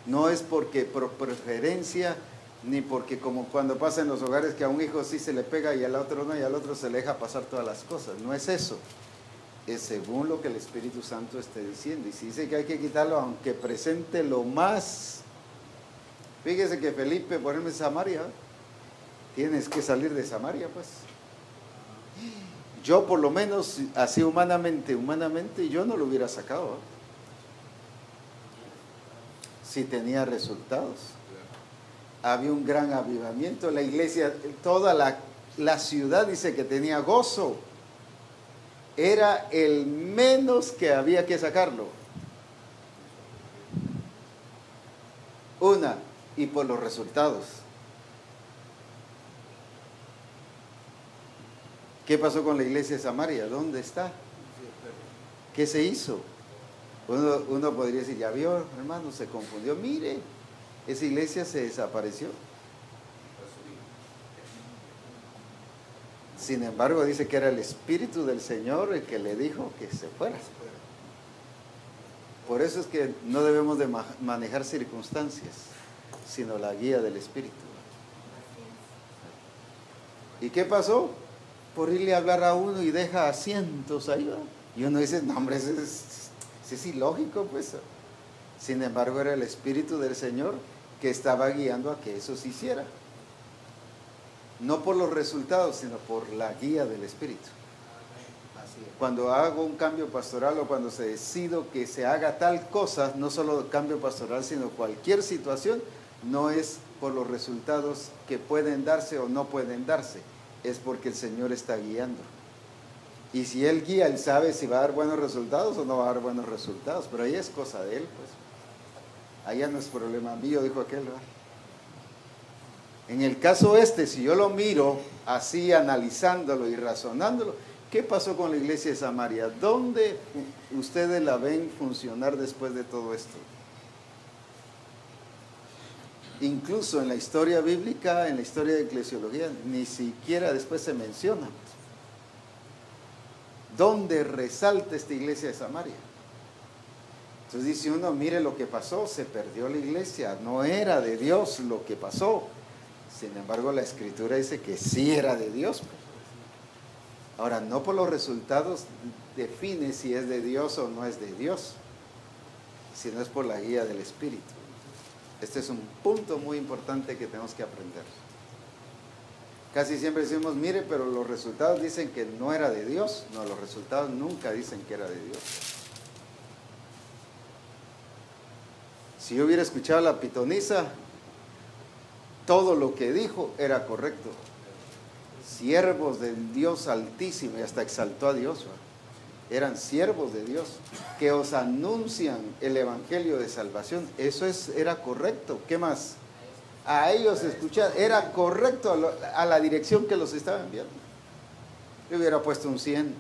No es porque por preferencia, ni porque como cuando pasa en los hogares que a un hijo sí se le pega y al otro no, y al otro se le deja pasar todas las cosas. No es eso. es según lo que el Espíritu Santo esté diciendo. Y si dice que hay que quitarlo, aunque presente lo más... Fíjese que Felipe, por ejemplo, en Samaria, tienes que salir de Samaria, pues. Yo por lo menos, así humanamente, yo no lo hubiera sacado, ¿eh? Si tenía resultados. Había un gran avivamiento, la iglesia, toda la ciudad dice que tenía gozo. Era el menos que había que sacarlo. Una, y por los resultados. ¿Qué pasó con la iglesia de Samaria? ¿Dónde está? ¿Qué se hizo? Uno podría decir, ya vio, hermano, se confundió. Mire, esa iglesia se desapareció. Sin embargo, dice que era el Espíritu del Señor el que le dijo que se fuera. Por eso es que no debemos de manejar circunstancias, sino la guía del Espíritu. ¿Y qué pasó? Por irle a hablar a uno y deja a cientos ahí, ¿no? Y uno dice, no hombre, eso es ilógico, pues. Sin embargo, era el Espíritu del Señor que estaba guiando a que eso se hiciera. No por los resultados, sino por la guía del Espíritu. Cuando hago un cambio pastoral o cuando se decido que se haga tal cosa, no solo cambio pastoral, sino cualquier situación, no es por los resultados que pueden darse o no pueden darse, es porque el Señor está guiando. Y si Él guía, Él sabe si va a dar buenos resultados o no va a dar buenos resultados, pero ahí es cosa de Él, pues. Allá no es problema mío, dijo aquel, ¿verdad? En el caso si yo lo miro así, analizándolo y razonándolo, ¿qué pasó con la iglesia de Samaria? ¿Dónde ustedes la ven funcionar después de todo esto? Incluso en la historia bíblica, en la historia de eclesiología, ni siquiera después se menciona. ¿Dónde resalta esta iglesia de Samaria? Entonces dice uno, mire lo que pasó, se perdió la iglesia, no era de Dios lo que pasó. Sin embargo, la Escritura dice que sí era de Dios. Ahora, no por los resultados define si es de Dios o no es de Dios, sino es por la guía del Espíritu. Este es un punto muy importante que tenemos que aprender. Casi siempre decimos, mire, pero los resultados dicen que no era de Dios. No, los resultados nunca dicen que era de Dios. Si yo hubiera escuchado a la pitonisa, todo lo que dijo era correcto. Siervos del Dios Altísimo, y hasta exaltó a Dios, ¿verdad? Eran siervos de Dios que os anuncian el evangelio de salvación. Eso era correcto. ¿Qué más? A ellos escuchar, era correcto a la dirección que los estaba enviando. Yo hubiera puesto un 100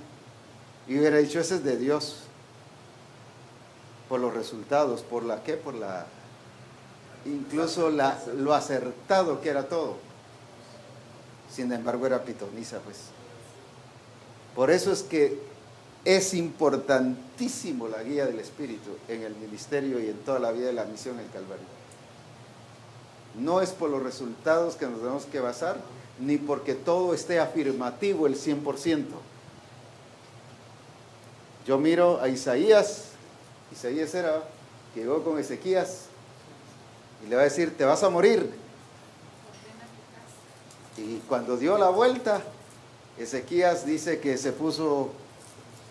y hubiera dicho, ese es de Dios. Por los resultados, por la qué, por la, incluso lo acertado que era todo. Sin embargo, era pitonisa, pues. Por eso es que es importantísimo la guía del Espíritu en el ministerio y en toda la vida de la misión en el Calvario. No es por los resultados que nos tenemos que basar, ni porque todo esté afirmativo el 100%. Yo miro a Isaías era que llegó con Ezequías y le va a decir, te vas a morir. Y cuando dio la vuelta, Ezequías dice que se puso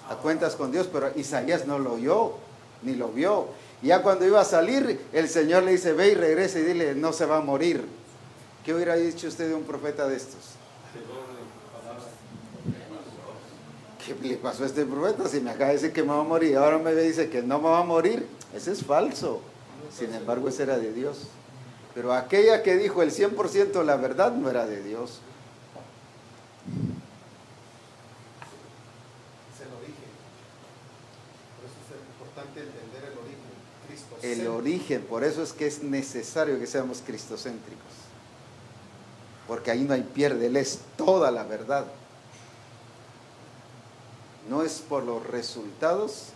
a cuentas con Dios, pero Isaías no lo oyó, ni lo vio. Y ya cuando iba a salir, el Señor le dice, ve y regresa y dile, no se va a morir. ¿Qué hubiera dicho usted de un profeta de estos? ¿Qué le pasó a este profeta? Si me acaba de decir que me va a morir, ahora me dice que no me va a morir. Ese es falso. Sin embargo, ese era de Dios. Pero aquella que dijo el 100% la verdad no era de Dios. Es el origen. Por eso es importante entender el origen. Cristo. El origen, por eso es que es necesario que seamos cristocéntricos. Porque ahí no hay pierde, Él es toda la verdad. No es por los resultados,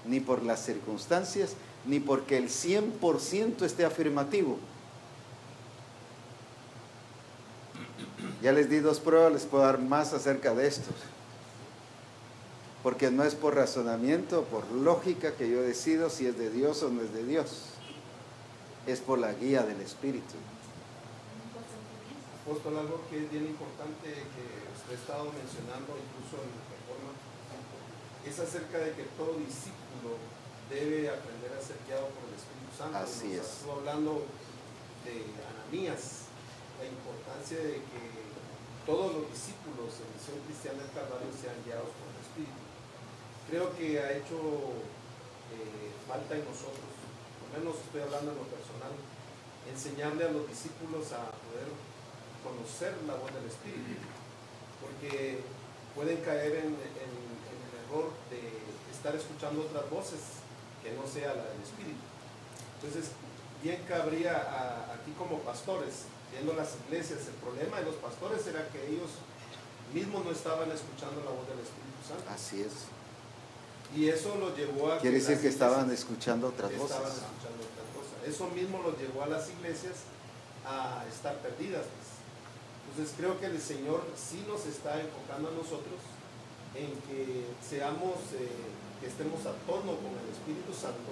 ni por las circunstancias, ni porque el 100% esté afirmativo. Ya les di 2 pruebas, les puedo dar más acerca de estos. Porque no es por razonamiento, por lógica que yo decido si es de Dios o no es de Dios. Es por la guía del Espíritu. Apóstol, algo que es bien importante que usted ha estado mencionando incluso en la Reforma, es acerca de que todo discípulo debe aprender a ser guiado por el Espíritu Santo. Así es. Estuvo hablando de Ananías, la importancia de que todos los discípulos en Misión Cristiana del Calvario sean guiados por el Espíritu. Creo que ha hecho falta en nosotros, al menos estoy hablando en lo personal, enseñarle a los discípulos a poder conocer la voz del Espíritu, porque pueden caer en el error de estar escuchando otras voces que no sea la del Espíritu. Entonces, bien cabría aquí como pastores, viendo las iglesias, el problema de los pastores era que ellos mismos no estaban escuchando la voz del Espíritu Santo. Así es. Y eso los llevó a... Quiere decir que estaban escuchando otras voces. Estaban escuchando otras cosas. Eso mismo los llevó a las iglesias a estar perdidas. Pues. Entonces creo que el Señor sí nos está enfocando a nosotros en que seamos, que estemos a tono con el Espíritu Santo,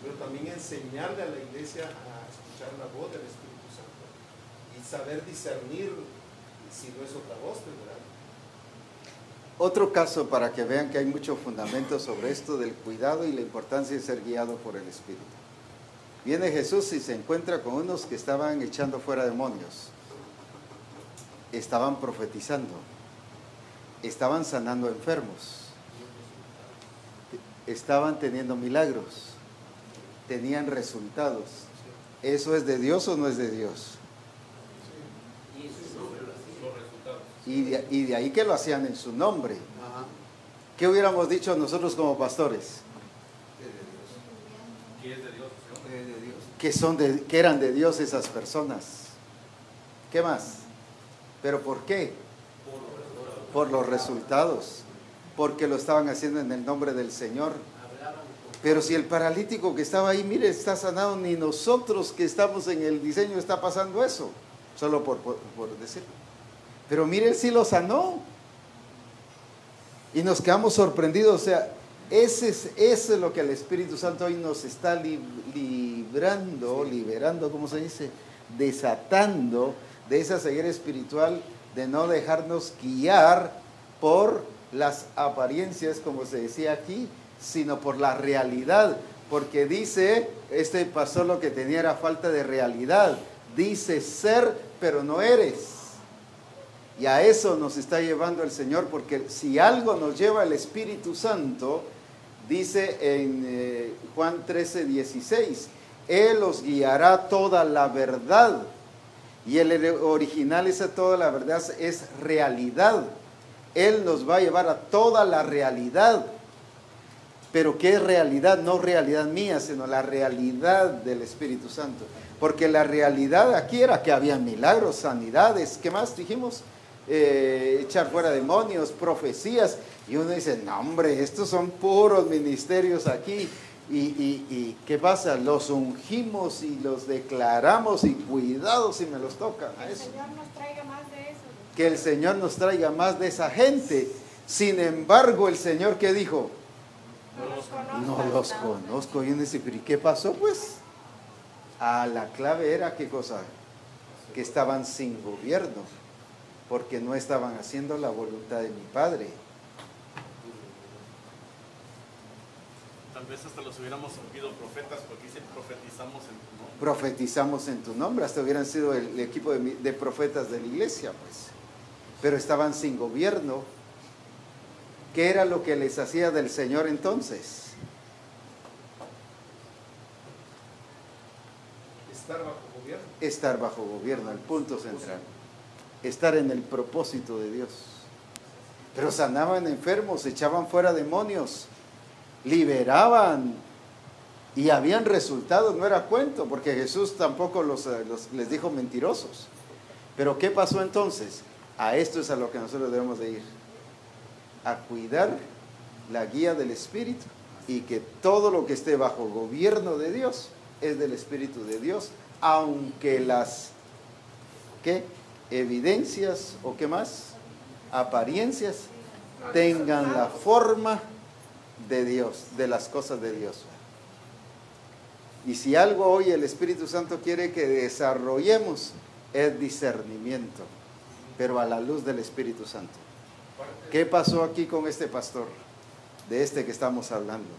pero también enseñarle a la iglesia a escuchar la voz del Espíritu Santo y saber discernir si no es otra voz, ¿verdad? Otro caso para que vean que hay mucho fundamento sobre esto del cuidado y la importancia de ser guiado por el Espíritu. Viene Jesús y se encuentra con unos que estaban echando fuera demonios. Estaban profetizando, estaban sanando enfermos, estaban teniendo milagros, tenían resultados. ¿Eso es de Dios o no es de Dios? Y de ahí que lo hacían en su nombre. ¿Qué hubiéramos dicho nosotros como pastores? Que eran de Dios esas personas. ¿Qué más? ¿Pero por qué? Por los resultados. Porque lo estaban haciendo en el nombre del Señor. Pero si el paralítico que estaba ahí, mire, está sanado, ni nosotros que estamos en el diseño está pasando eso. Solo por decirlo. Pero mire, él sí lo sanó. Y nos quedamos sorprendidos. O sea, ese es lo que el Espíritu Santo hoy nos está liberando, ¿cómo se dice? Desatando de esa ceguera espiritual de no dejarnos guiar por las apariencias, como se decía aquí, sino por la realidad. Porque dice, este pastor lo que tenía era falta de realidad. Dice ser, pero no eres. Y a eso nos está llevando el Señor, porque si algo nos lleva el Espíritu Santo, dice en Juan 13:16, Él os guiará toda la verdad. Y el original, esa toda la verdad es realidad. Él nos va a llevar a toda la realidad. Pero ¿qué es realidad? No realidad mía, sino la realidad del Espíritu Santo. Porque la realidad aquí era que había milagros, sanidades, ¿qué más dijimos? Echar fuera demonios, profecías, y uno dice, no hombre, estos son puros ministerios aquí, y ¿qué pasa? Los ungimos y los declaramos, y cuidado si me los tocan a eso. Que el Señor nos traiga más de eso. Que el Señor nos traiga más de esa gente. Sin embargo, el Señor, ¿qué dijo? No los conozco. Y uno dice, ¿pero y qué pasó pues? La clave era, ¿qué cosa? Que estaban sin gobierno, porque no estaban haciendo la voluntad de mi Padre. Tal vez hasta los hubiéramos ungido profetas, porque dice profetizamos en tu nombre. Profetizamos en tu nombre, hasta hubieran sido el equipo de profetas de la iglesia, pues. Pero estaban sin gobierno. ¿Qué era lo que les hacía del Señor entonces? Estar bajo gobierno. Estar bajo gobierno, el punto central. Estar en el propósito de Dios. Pero sanaban enfermos, echaban fuera demonios, liberaban y habían resultados, no era cuento, porque Jesús tampoco les dijo mentirosos. Pero ¿qué pasó entonces? A esto es a lo que nosotros debemos de ir, a cuidar la guía del Espíritu, y que todo lo que esté bajo gobierno de Dios es del Espíritu de Dios, aunque las evidencias o qué más, apariencias tengan la forma de Dios, de las cosas de Dios. Y si algo hoy el Espíritu Santo quiere que desarrollemos es discernimiento, pero a la luz del Espíritu Santo. ¿Qué pasó aquí con este pastor? De este que estamos hablando.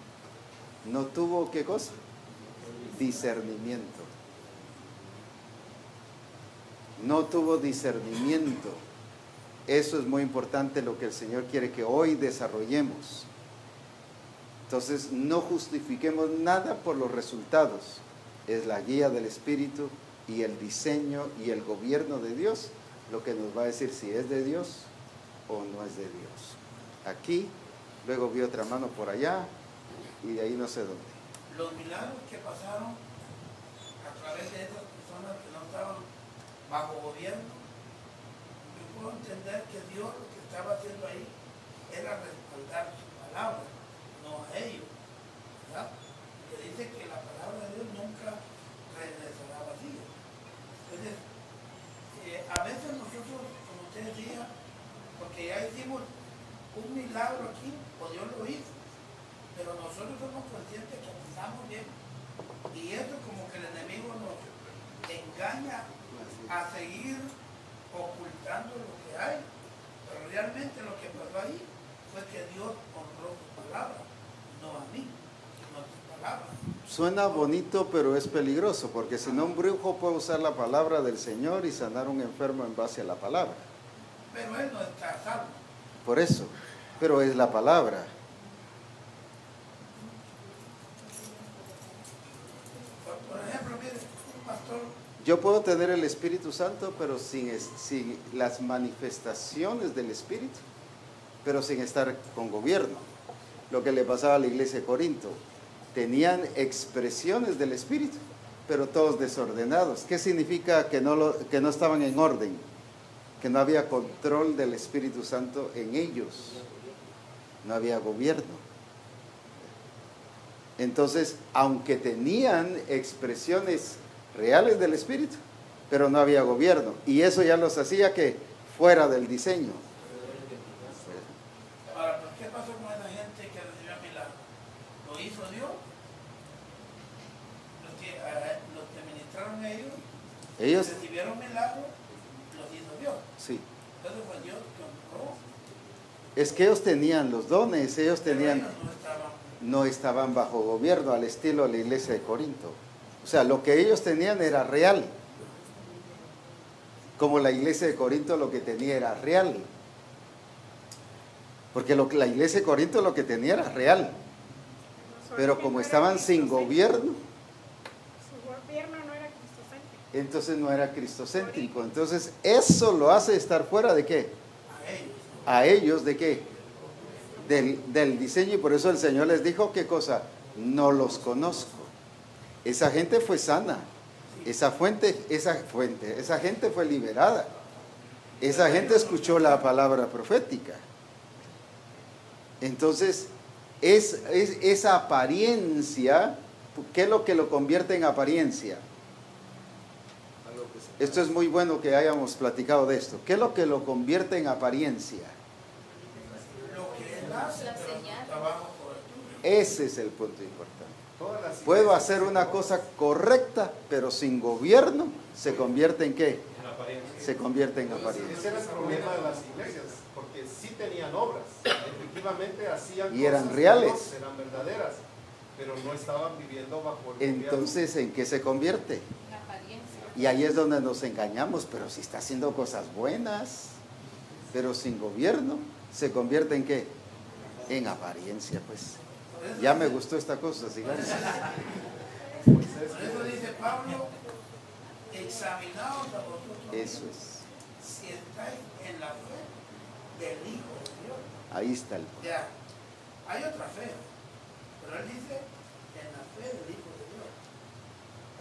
¿No tuvo qué cosa? Discernimiento. No tuvo discernimiento. Eso es muy importante, lo que el Señor quiere que hoy desarrollemos. Entonces, no justifiquemos nada por los resultados. Es la guía del Espíritu y el diseño y el gobierno de Dios lo que nos va a decir si es de Dios o no es de Dios. Aquí, luego vi otra mano por allá y de ahí no sé dónde. Los milagros que pasaron a través de esas personas que no estaban bajo gobierno, yo puedo entender que Dios lo que estaba haciendo ahí era respaldar su palabra, no a ellos, ¿verdad? Que dice que la palabra de Dios nunca regresará vacía. Entonces, a veces nosotros, como usted decía, porque ya hicimos un milagro aquí, o Dios lo hizo, pero nosotros somos conscientes que estamos bien, y eso como que el enemigo nos engaña a seguir ocultando lo que hay, pero realmente lo que pasó ahí fue que Dios honró su palabra, no a mí, sino su palabra. Suena bonito, pero es peligroso, porque si no, un brujo puede usar la palabra del Señor y sanar a un enfermo en base a la palabra. Pero él no está salvo. Por eso, pero es la palabra. Por ejemplo, mire, un pastor. Yo puedo tener el Espíritu Santo, pero sin las manifestaciones del Espíritu, pero sin estar con gobierno. Lo que le pasaba a la iglesia de Corinto. Tenían expresiones del Espíritu, pero todos desordenados. ¿Qué significa que no estaban en orden? Que no había control del Espíritu Santo en ellos. No había gobierno. Entonces, aunque tenían expresiones reales del Espíritu, pero no había gobierno. Y eso ya los hacía que fuera del diseño. Ahora, ¿qué pasó con esa gente que recibió milagros? ¿Lo hizo Dios? Los que ministraron ellos recibieron milagros, los hizo Dios. Sí. Entonces fue Dios que honró. Es que ellos tenían los dones, ellos no estaban bajo gobierno, al estilo de la iglesia de Corinto. O sea, lo que ellos tenían era real. Como la iglesia de Corinto lo que tenía era real. Porque la iglesia de Corinto lo que tenía era real. Pero como estaban sin gobierno, entonces no era cristocéntrico. Entonces eso lo hace estar fuera de qué? A ellos de qué? Del diseño. Y por eso el Señor les dijo, ¿qué cosa? No los conozco. Esa gente fue sana. Esa gente fue liberada. Esa gente escuchó la palabra profética. Entonces, esa apariencia, ¿qué es lo que lo convierte en apariencia? Esto es muy bueno que hayamos platicado de esto. ¿Qué es lo que lo convierte en apariencia? Ese es el punto importante. Puedo hacer una cosa correcta, pero sin gobierno, ¿se convierte en qué? Se convierte en apariencia. Ese era el problema de las iglesias, porque sí tenían obras, efectivamente hacían y eran cosas reales, que eran verdaderas, pero no estaban viviendo bajo el entonces gobierno. ¿en qué se convierte? Y ahí es donde nos engañamos, pero si está haciendo cosas buenas, pero sin gobierno, ¿se convierte en qué? En apariencia, pues. Ya me gustó esta cosa, sigamos. Por eso dice Pablo, examinaos a vosotros. Eso es. Si estáis en la fe del Hijo de Dios. Ahí está el punto. Ya, hay otra fe, pero él dice en la fe del Hijo de Dios.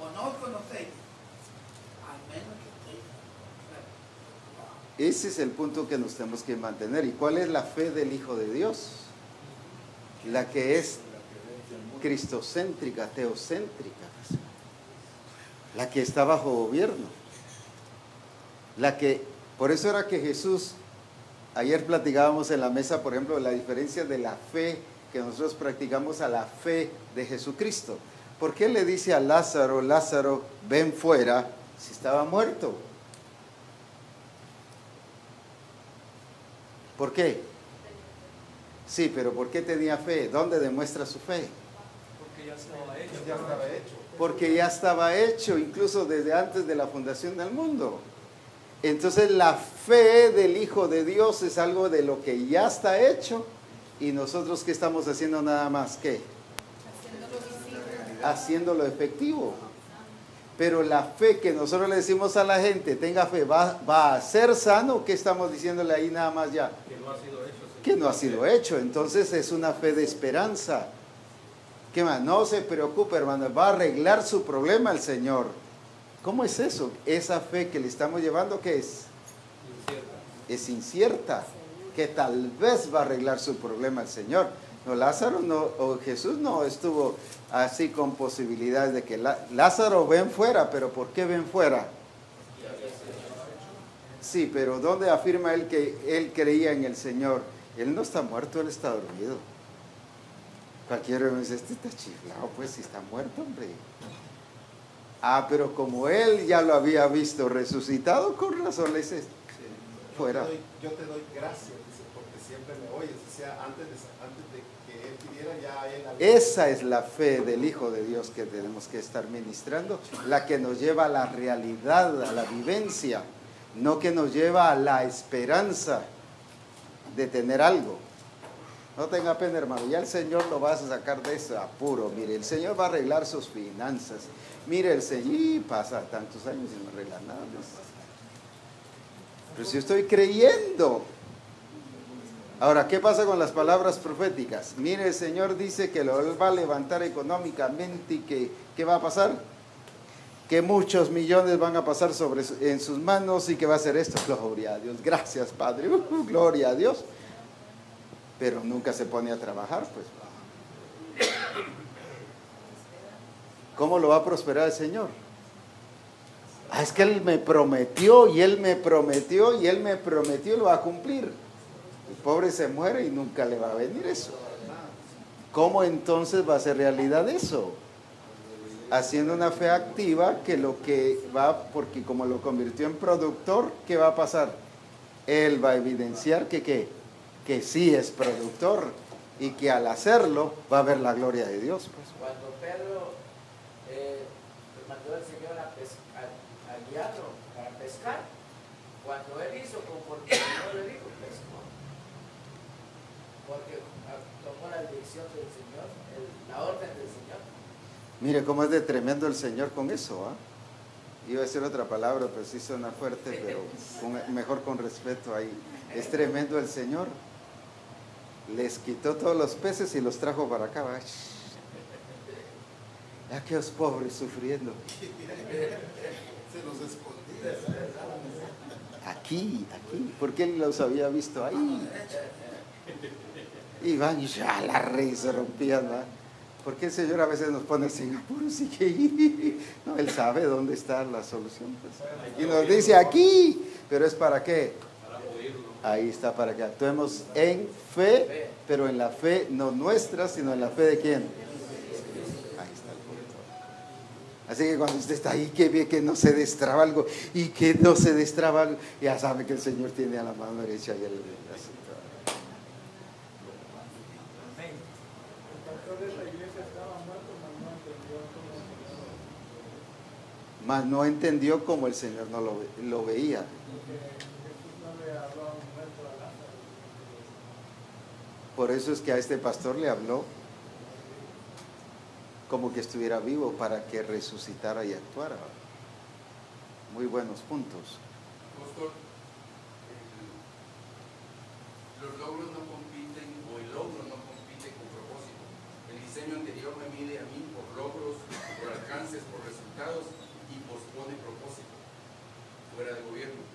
O no os conocéis, al menos que estéis. Ese es el punto que nos tenemos que mantener. ¿Y cuál es la fe del Hijo de Dios? La que es cristocéntrica, teocéntrica. La que está bajo gobierno. La que, por eso era que Jesús Ayer platicábamos en la mesa, por ejemplo, la diferencia de la fe que nosotros practicamos a la fe de Jesucristo. ¿Por qué le dice a Lázaro, Lázaro, ven fuera, si estaba muerto? ¿Por qué? Sí, pero ¿por qué tenía fe? ¿Dónde demuestra su fe? Porque ya estaba hecho. Ya estaba hecho. Porque ya estaba hecho, incluso desde antes de la fundación del mundo. Entonces la fe del Hijo de Dios es algo de lo que ya está hecho, y nosotros ¿qué estamos haciendo nada más? ¿Qué? Haciéndolo efectivo. Pero la fe que nosotros le decimos a la gente, tenga fe, va a ser sano, ¿qué estamos diciéndole ahí nada más ya? Que no ha sido hecho. Que no ha sido hecho. Entonces es una fe de esperanza. ¿Qué más? No se preocupe, hermano, va a arreglar su problema el Señor. ¿Cómo es eso? Esa fe que le estamos llevando, ¿qué es? Incierta. Es incierta, que tal vez va a arreglar su problema el Señor. No, Lázaro no, o Jesús no estuvo así con posibilidades de que Lázaro ven fuera, pero ¿por qué ven fuera? Sí, pero ¿dónde afirma él que él creía en el Señor? Él no está muerto, él está dormido. Cualquiera me dice, este está chiflado, pues si está muerto, hombre. Ah, pero como él ya lo había visto resucitado, con razón le dice, fuera. Yo te doy gracias, dice, porque siempre me oyes. O sea, antes de que él pidiera, ya él había... Esa es la fe del Hijo de Dios que tenemos que estar ministrando, la que nos lleva a la realidad, a la vivencia, no que nos lleva a la esperanza de tener algo. No tenga pena, hermano, ya el Señor lo va a sacar de ese apuro. Mire, el Señor va a arreglar sus finanzas. Mire, el Señor, y pasa tantos años y no arregla nada. Pero si estoy creyendo. Ahora, ¿qué pasa con las palabras proféticas? Mire, el Señor dice que lo va a levantar económicamente y que, ¿qué va a pasar? Que muchos millones van a pasar en sus manos y que va a hacer esto. Gloria a Dios, gracias Padre, gloria a Dios. Pero nunca se pone a trabajar, pues. ¿Cómo lo va a prosperar el Señor? Ah, es que Él me prometió, y Él me prometió, y Él me prometió, y lo va a cumplir. El pobre se muere y nunca le va a venir eso. ¿Cómo entonces va a ser realidad eso? Haciendo una fe activa, que lo que va, porque como lo convirtió en productor, ¿qué va a pasar? Él va a evidenciar que sí es productor, y que al hacerlo va a ver la gloria de Dios. Pues. Cuando Pedro mandó al Señor a guiarlo para pescar, cuando él hizo conforme el Señor le dijo, pescó. Porque tomó la dirección del Señor, la orden del Señor. Mire cómo es de tremendo el Señor con eso, ¿ah? Iba a decir otra palabra, pero sí suena fuerte, pero mejor con respeto ahí. Es tremendo el Señor. Les quitó todos los peces y los trajo para acá. ¿Va? Aquellos pobres sufriendo. Se los escondía. Aquí, porque él los había visto ahí. Y van y ya la redes se rompían, ¿va? Porque el Señor a veces nos pone sin apuros y que no, Él sabe dónde está la solución. Pues. Y nos dice aquí, pero ¿es para qué? Ahí está, para que actuemos en fe, pero en la fe no nuestra, sino en la fe de ¿quién? Ahí está el punto. Así que cuando usted está ahí, que ve que no se destraba algo y que no se destraba algo, ya sabe que el Señor tiene a la mano derecha y el brazo. Mas no entendió como el Señor no lo veía. Por eso es que a este pastor le habló como que estuviera vivo para que resucitara y actuara. Muy buenos puntos. Pastor, los logros no compiten, o el logro no compite con propósito. El diseño anterior me mide a mí por logros, por alcances, por resultados, y pospone propósito, fuera de gobierno.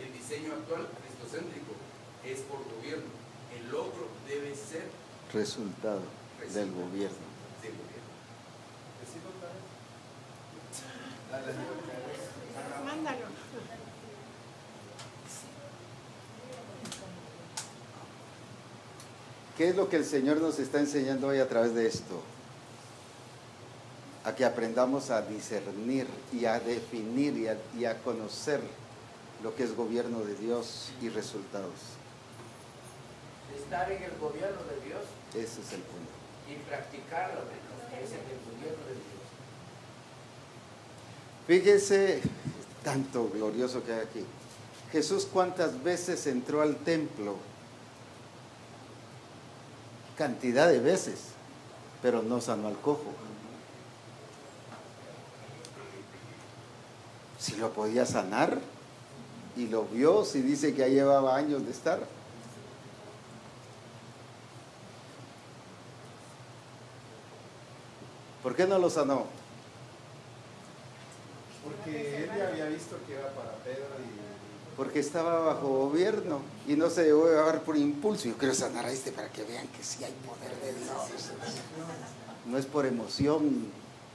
El diseño actual, cristocéntrico, es por gobierno. El logro debe ser resultado del gobierno. Mándalo. ¿Qué es lo que el Señor nos está enseñando hoy a través de esto? A que aprendamos a discernir y a definir y a conocer lo que es gobierno de Dios y resultados. Estar en el gobierno de Dios. Ese es el punto. Y practicarlo, que es en el gobierno de Dios. Fíjense, tanto glorioso que hay aquí. Jesús, ¿cuántas veces entró al templo? Cantidad de veces, pero no sanó al cojo. Si lo podía sanar y lo vio, si dice que ya llevaba años de estar. ¿Por qué no lo sanó? Porque él ya había visto que iba para Pedro y... Porque estaba bajo gobierno y no se dejó llevar por impulso. Yo quiero sanar a este para que vean que sí hay poder de Dios. No es por emoción,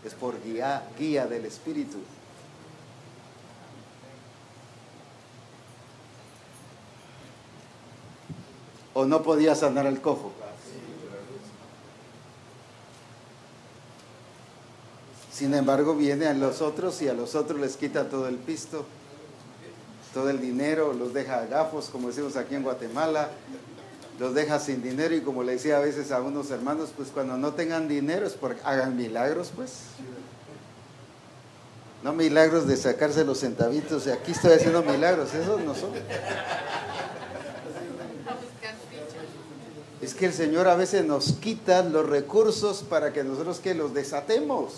es por guía del Espíritu. ¿O no podía sanar al cojo? Sin embargo, viene a los otros y a los otros les quita todo el pisto, todo el dinero, los deja gafos, como decimos aquí en Guatemala, los deja sin dinero y como le decía a veces a unos hermanos, pues cuando no tengan dinero es porque hagan milagros, pues. No milagros de sacarse los centavitos, y aquí estoy haciendo milagros, esos no son. Es que el Señor a veces nos quita los recursos para que nosotros que los desatemos.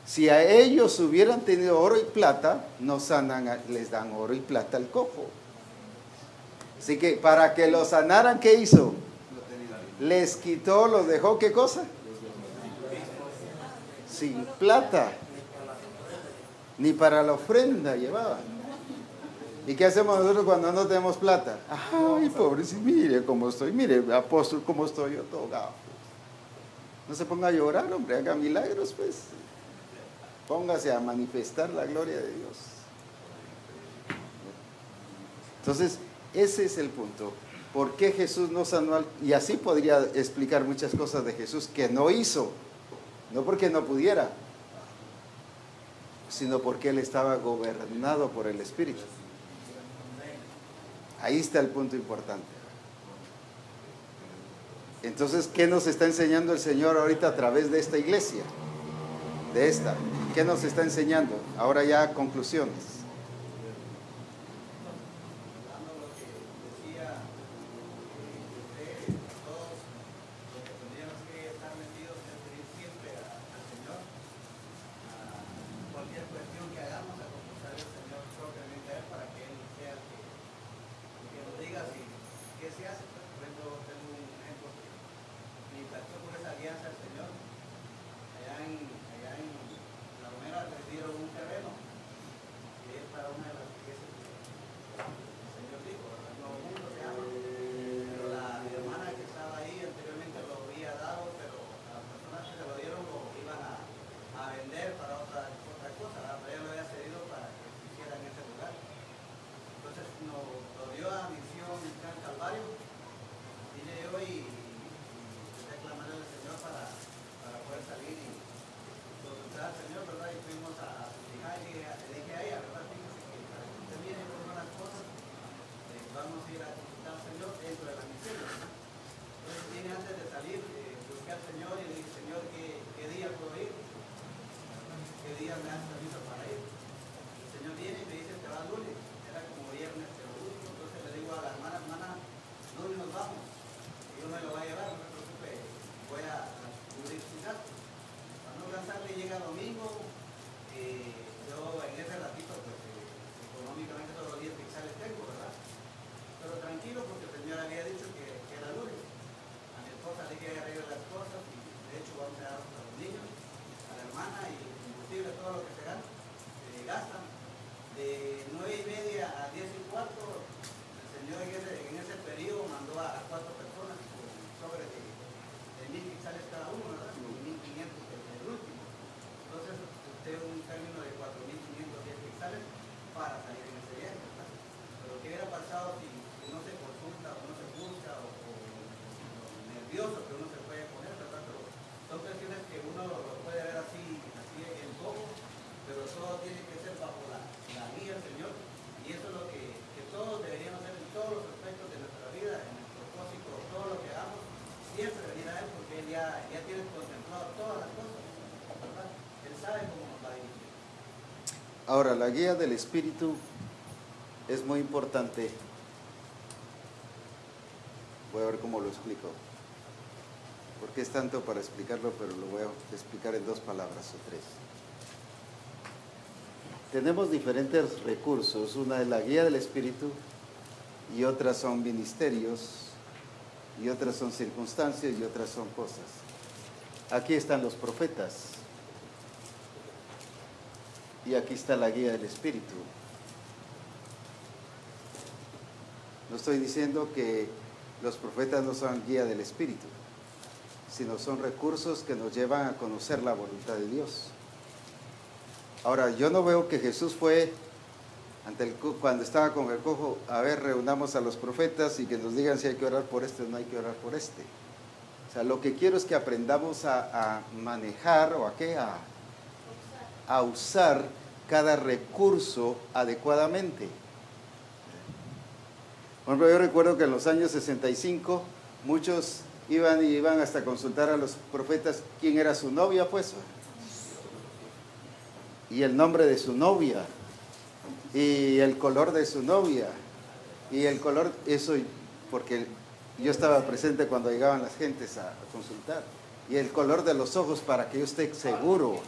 Si a ellos hubieran tenido oro y plata, no sanan, les dan oro y plata al cojo. Así que para que lo sanaran, ¿qué hizo? Les quitó, los dejó, ¿qué cosa? Sin plata. Ni para la ofrenda llevaban. ¿Y qué hacemos nosotros cuando no tenemos plata? Ay, pobrecito, mire cómo estoy, mire, apóstol, cómo estoy yo todo gafo. No se ponga a llorar, hombre, haga milagros, pues. Póngase a manifestar la gloria de Dios. Entonces, ese es el punto. ¿Por qué Jesús no sanó? Y así podría explicar muchas cosas de Jesús que no hizo. No porque no pudiera, sino porque Él estaba gobernado por el Espíritu. Ahí está el punto importante. Entonces, ¿qué nos está enseñando el Señor ahorita a través de esta iglesia? De esta. ¿Qué nos está enseñando? Ahora ya conclusiones. Señor, ¿verdad? Y fuimos a fijar Ahora, la guía del Espíritu es muy importante. Voy a ver cómo lo explico. Porque es tanto para explicarlo, pero lo voy a explicar en 2 palabras o 3. Tenemos diferentes recursos. Una es la guía del Espíritu y otras son ministerios y otras son circunstancias y otras son cosas. Aquí están los profetas. Y aquí está la guía del Espíritu. No estoy diciendo que los profetas no son guía del Espíritu, sino son recursos que nos llevan a conocer la voluntad de Dios. Ahora, yo no veo que Jesús fue, cuando estaba con el cojo, a ver, reunamos a los profetas y que nos digan si hay que orar por este o no hay que orar por este. O sea, lo que quiero es que aprendamos a manejar o a usar cada recurso adecuadamente. Por ejemplo, yo recuerdo que en los años 65 muchos iban hasta consultar a los profetas quién era su novia, pues, y el nombre de su novia, y el color de su novia, y el color, eso, porque yo estaba presente cuando llegaban las gentes a consultar, y el color de los ojos para que yo esté seguro.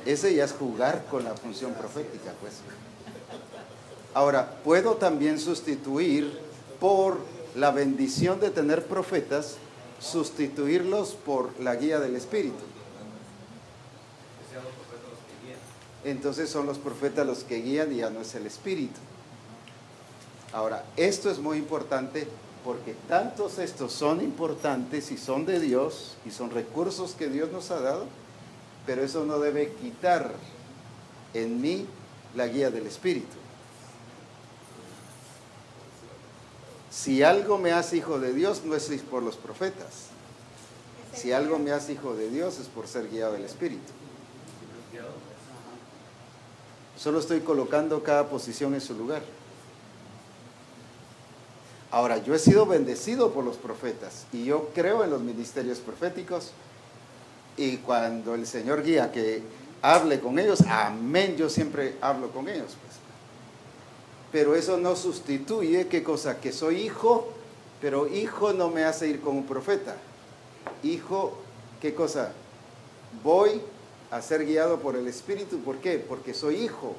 Ese ya es jugar con la función profética, pues. Ahora, puedo también sustituir por la bendición de tener profetas, sustituirlos por la guía del Espíritu. Entonces son los profetas los que guían y ya no es el Espíritu. Ahora, esto es muy importante porque tantos estos son importantes y son de Dios y son recursos que Dios nos ha dado, pero eso no debe quitar en mí la guía del Espíritu. Si algo me hace hijo de Dios, no es por los profetas. Si algo me hace hijo de Dios, es por ser guiado del Espíritu. Solo estoy colocando cada posición en su lugar. Ahora, yo he sido bendecido por los profetas y yo creo en los ministerios proféticos. Y cuando el Señor guía que hable con ellos, amén, yo siempre hablo con ellos, pues. Pero eso no sustituye, ¿qué cosa? Que soy hijo, pero hijo no me hace ir con un profeta. Hijo, ¿qué cosa? Voy a ser guiado por el Espíritu, ¿por qué? Porque soy hijo.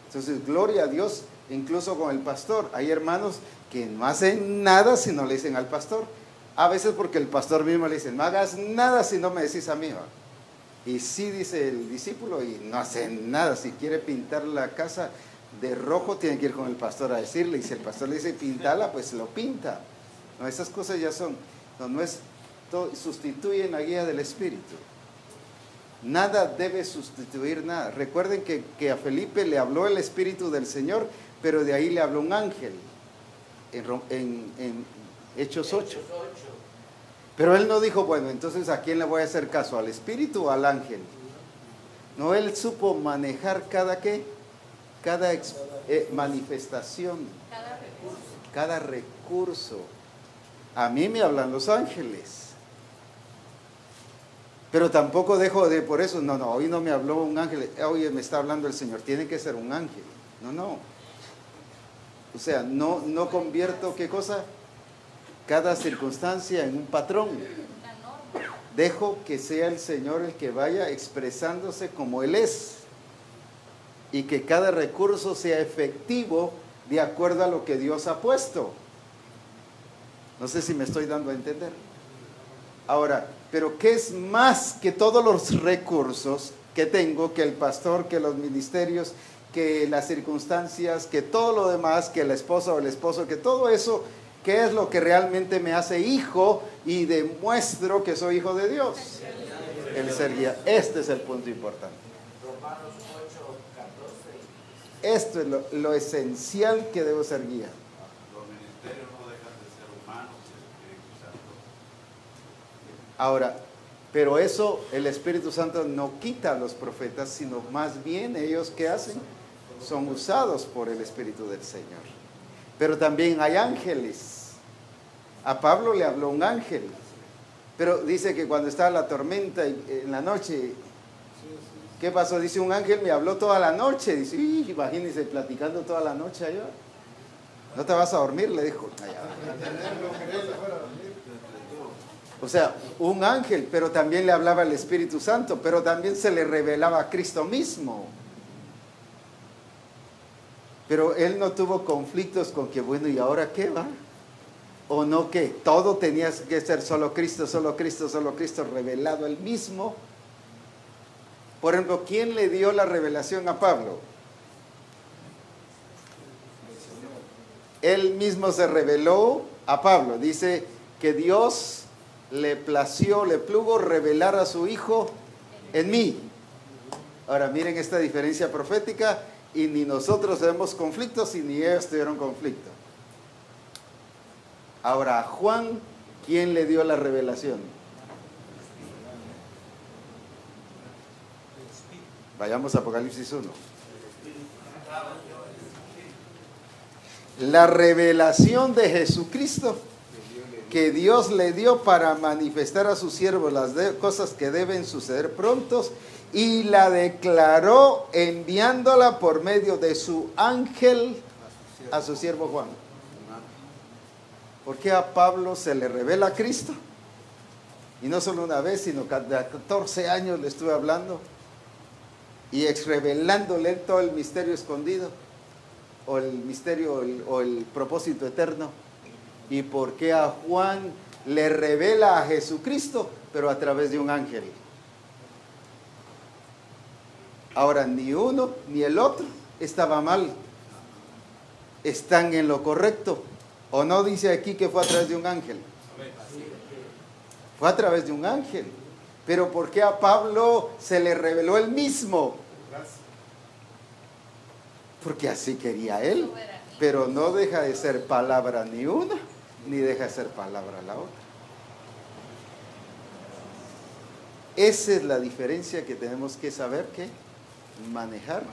Entonces, gloria a Dios, incluso con el pastor. Hay hermanos que no hacen nada si no le dicen al pastor. A veces porque el pastor mismo le dice, no hagas nada si no me decís a mí. ¿Va? Y sí, dice el discípulo, y no hace nada. Si quiere pintar la casa de rojo, tiene que ir con el pastor a decirle. Y si el pastor le dice, pintala, pues lo pinta. No, esas cosas ya son, no es, sustituyen la guía del Espíritu. Nada debe sustituir nada. Recuerden que a Felipe le habló el Espíritu del Señor, pero de ahí le habló un ángel. En Hechos 8. Pero él no dijo, bueno, entonces ¿a quién le voy a hacer caso? ¿Al Espíritu o al ángel? No, él supo manejar cada manifestación, cada recurso. A mí me hablan los ángeles. Pero tampoco dejo de, por eso, no, hoy no me habló un ángel, hoy me está hablando el Señor, tiene que ser un ángel. No. O sea, no convierto, ¿qué cosa? Cada circunstancia en un patrón. Dejo que sea el Señor el que vaya expresándose como Él es. Y que cada recurso sea efectivo de acuerdo a lo que Dios ha puesto. No sé si me estoy dando a entender. Ahora, pero ¿qué es más que todos los recursos que tengo, que el pastor, que los ministerios, que las circunstancias, que todo lo demás, que la esposa o el esposo, que todo eso, ¿qué es lo que realmente me hace hijo y demuestro que soy hijo de Dios? El ser guía. Este es el punto importante. Romanos 8, 14. Esto es lo esencial que debo ser guía. Los ministerios no dejan de ser humanos, el Espíritu Santo. Ahora, pero eso el Espíritu Santo no quita a los profetas, sino más bien ellos, ¿qué hacen? Son usados por el Espíritu del Señor. Pero también hay ángeles. A Pablo le habló un ángel. Pero dice que cuando estaba la tormenta en la noche, ¿qué pasó? Dice, un ángel me habló toda la noche. Dice, imagínense, platicando toda la noche allá. ¿No te vas a dormir? Le dijo. O sea, un ángel, pero también le hablaba el Espíritu Santo, pero también se le revelaba a Cristo mismo. Pero él no tuvo conflictos con que, bueno, ¿y ahora qué va? ¿O no qué? Todo tenía que ser solo Cristo, solo Cristo, solo Cristo, revelado él mismo. Por ejemplo, ¿quién le dio la revelación a Pablo? Él mismo se reveló a Pablo. Dice que Dios le plació, le plugo revelar a su Hijo en mí. Ahora miren esta diferencia profética, y ni nosotros tenemos conflictos y ni ellos tuvieron conflicto. Ahora, a Juan, ¿quién le dio la revelación? Vayamos a Apocalipsis 1. La revelación de Jesucristo que Dios le dio para manifestar a sus siervos las cosas que deben suceder prontos, y la declaró enviándola por medio de su ángel a su siervo Juan. ¿Por qué a Pablo se le revela a Cristo? Y no solo una vez, sino cada 14 años le estuve hablando y revelándole todo el misterio escondido, o el misterio o el propósito eterno. ¿Y por qué a Juan le revela a Jesucristo, pero a través de un ángel? Ahora, ni uno ni el otro estaba mal, están en lo correcto. ¿O no dice aquí que fue a través de un ángel? Fue a través de un ángel. Pero ¿por qué a Pablo se le reveló él mismo? Porque así quería él. Pero no deja de ser palabra ni una, ni deja de ser palabra la otra. Esa es la diferencia que tenemos que saber que manejar.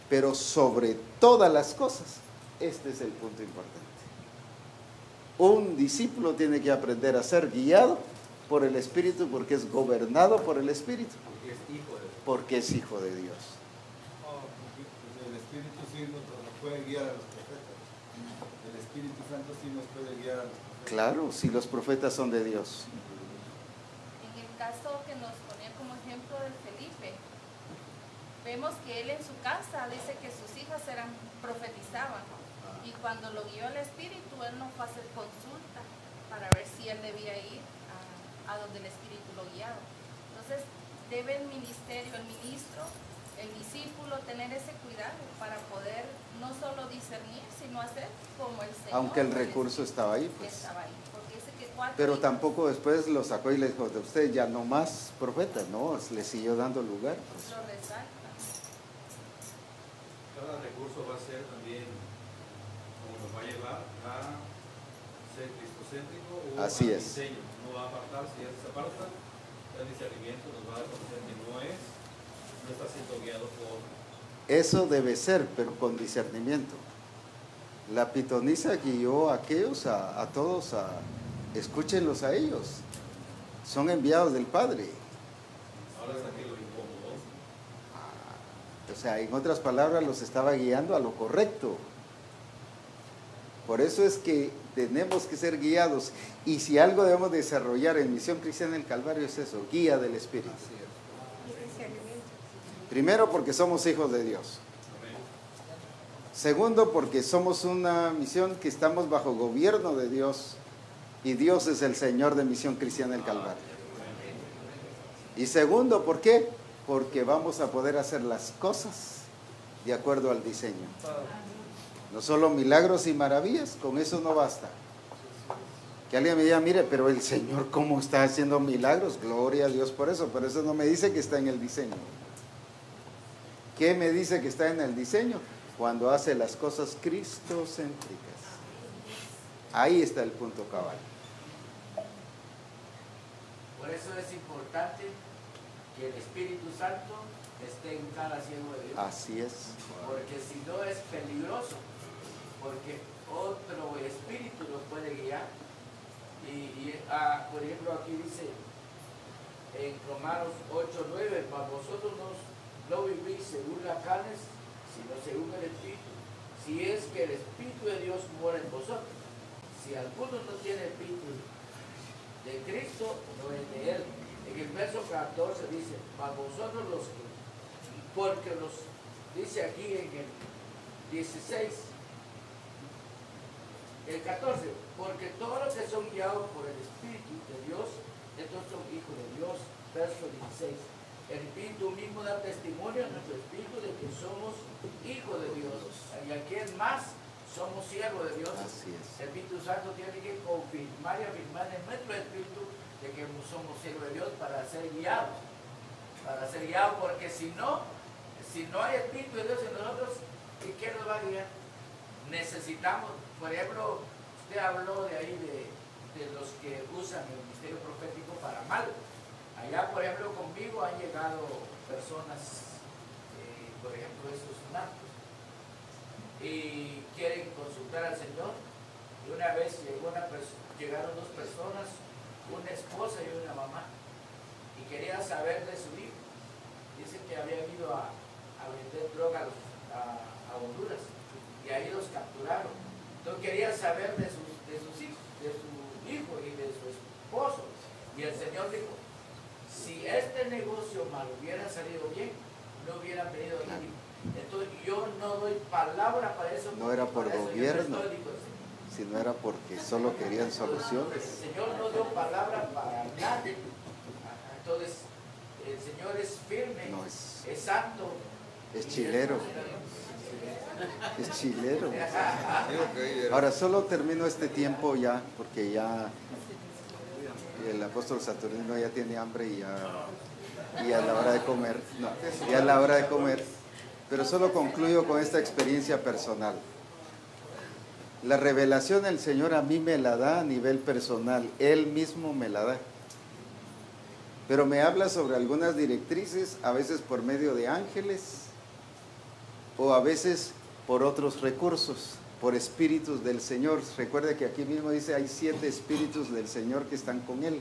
Pero sobre todas las cosas, este es el punto importante. Un discípulo tiene que aprender a ser guiado por el Espíritu, porque es gobernado por el Espíritu, porque es hijo de Dios. El Espíritu sí nos puede guiar a los profetas. El Espíritu Santo sí nos puede guiar a los profetas. Claro, si los profetas son de Dios. En el caso que nos ponía como ejemplo del Felipe, vemos que él en su casa dice que sus hijas profetizaban. Y cuando lo guió el Espíritu, él no fue a hacer consulta para ver si él debía ir a donde el Espíritu lo guiaba. Entonces, debe el ministerio, el ministro, el discípulo tener ese cuidado para poder no solo discernir, sino hacer como el Señor. Aunque el recurso estaba ahí, pues. Estaba ahí, porque dice que 4 Pero tampoco después lo sacó y le dijo, de usted ya no más profeta, no, le siguió dando lugar. Pues. lo resalta. Cada recurso va a ser también como nos va a llevar a ser cristocéntrico o Así al es. diseño. No va a apartar, si ya se aparta, el discernimiento nos va a reconocer que no está siendo guiado por... Eso debe ser, pero con discernimiento. La pitonisa guió a aquellos, a todos, escúchenlos a ellos. Son enviados del Padre. Ahora está aquí lo incómodo. O sea, en otras palabras, los estaba guiando a lo correcto. Por eso es que tenemos que ser guiados. Y si algo debemos desarrollar en Misión Cristiana del Calvario es eso, guía del Espíritu. Primero, porque somos hijos de Dios. Segundo, porque somos una misión que estamos bajo gobierno de Dios. Y Dios es el Señor de Misión Cristiana del Calvario. Y segundo, ¿por qué? Porque vamos a poder hacer las cosas de acuerdo al diseño. No solo milagros y maravillas, con eso no basta. Que alguien me diga, mire, pero el Señor ¿cómo está haciendo milagros? Gloria a Dios por eso, pero eso no me dice que está en el diseño. ¿Qué me dice que está en el diseño? Cuando hace las cosas cristocéntricas. Ahí está el punto cabal. Por eso es importante que el Espíritu Santo esté en cada siervo de Dios. Así es. Porque si no es peligroso, porque otro espíritu nos puede guiar Por ejemplo, aquí dice en Romanos 8:9, mas vosotros no vivís según la carne, sino según el Espíritu, si es que el Espíritu de Dios mora en vosotros. Si alguno no tiene Espíritu de Cristo, no es de él. En el verso 14 dice, mas vosotros porque dice aquí en el 16, el 14, porque todos los que son guiados por el Espíritu de Dios, estos son hijos de Dios. Verso 16, el Espíritu mismo da testimonio a nuestro Espíritu de que somos hijos de Dios. Y a quien más somos siervos de Dios. Así es. El Espíritu Santo tiene que confirmar y afirmar en nuestro Espíritu de que somos siervos de Dios para ser guiados. Para ser guiados, porque si no hay Espíritu de Dios en nosotros, ¿qué nos va a guiar? Necesitamos, por ejemplo, usted habló de ahí de los que usan el ministerio profético para mal. Allá, por ejemplo, conmigo han llegado personas, por ejemplo, esos narcos, y quieren consultar al Señor. Y una vez llegaron dos personas, una esposa y una mamá, y querían saber de su hijo. Dicen que habían ido a vender droga a Honduras, y ahí los capturaron. Entonces querían saber de sus hijos, de su hijo y de su esposo. Y el Señor dijo, si este negocio mal hubiera salido bien, no hubieran venido aquí. Entonces yo no doy palabra para eso. No era por para eso gobierno, sino era porque solo querían soluciones. El Señor no dio palabra para nadie. Entonces el Señor es firme, No, es santo. Es chilero. Es chilero. Ahora solo termino este tiempo ya, porque ya el apóstol Saturnino ya tiene hambre y ya es la hora de comer. No, ya es la hora de comer. Pero solo concluyo con esta experiencia personal. La revelación del Señor a mí me la da a nivel personal. Él mismo me la da. Pero me habla sobre algunas directrices, a veces por medio de ángeles, o a veces por otros recursos, por espíritus del Señor. Recuerde que aquí mismo dice, hay 7 espíritus del Señor que están con Él.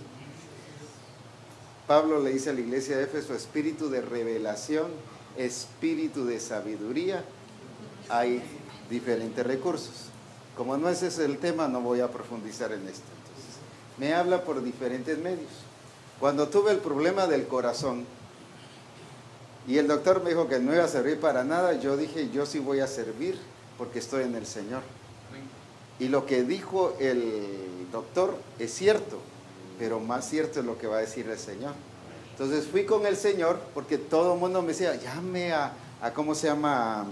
Pablo le dice a la iglesia de Éfeso, espíritu de revelación, espíritu de sabiduría. Hay diferentes recursos. Como no ese es el tema, no voy a profundizar en esto. Entonces, me habla por diferentes medios. Cuando tuve el problema del corazón, y el doctor me dijo que no iba a servir para nada, yo dije, yo sí voy a servir porque estoy en el Señor. Y lo que dijo el doctor es cierto, pero más cierto es lo que va a decir el Señor. Entonces fui con el Señor porque todo el mundo me decía, llame a ¿cómo se llama?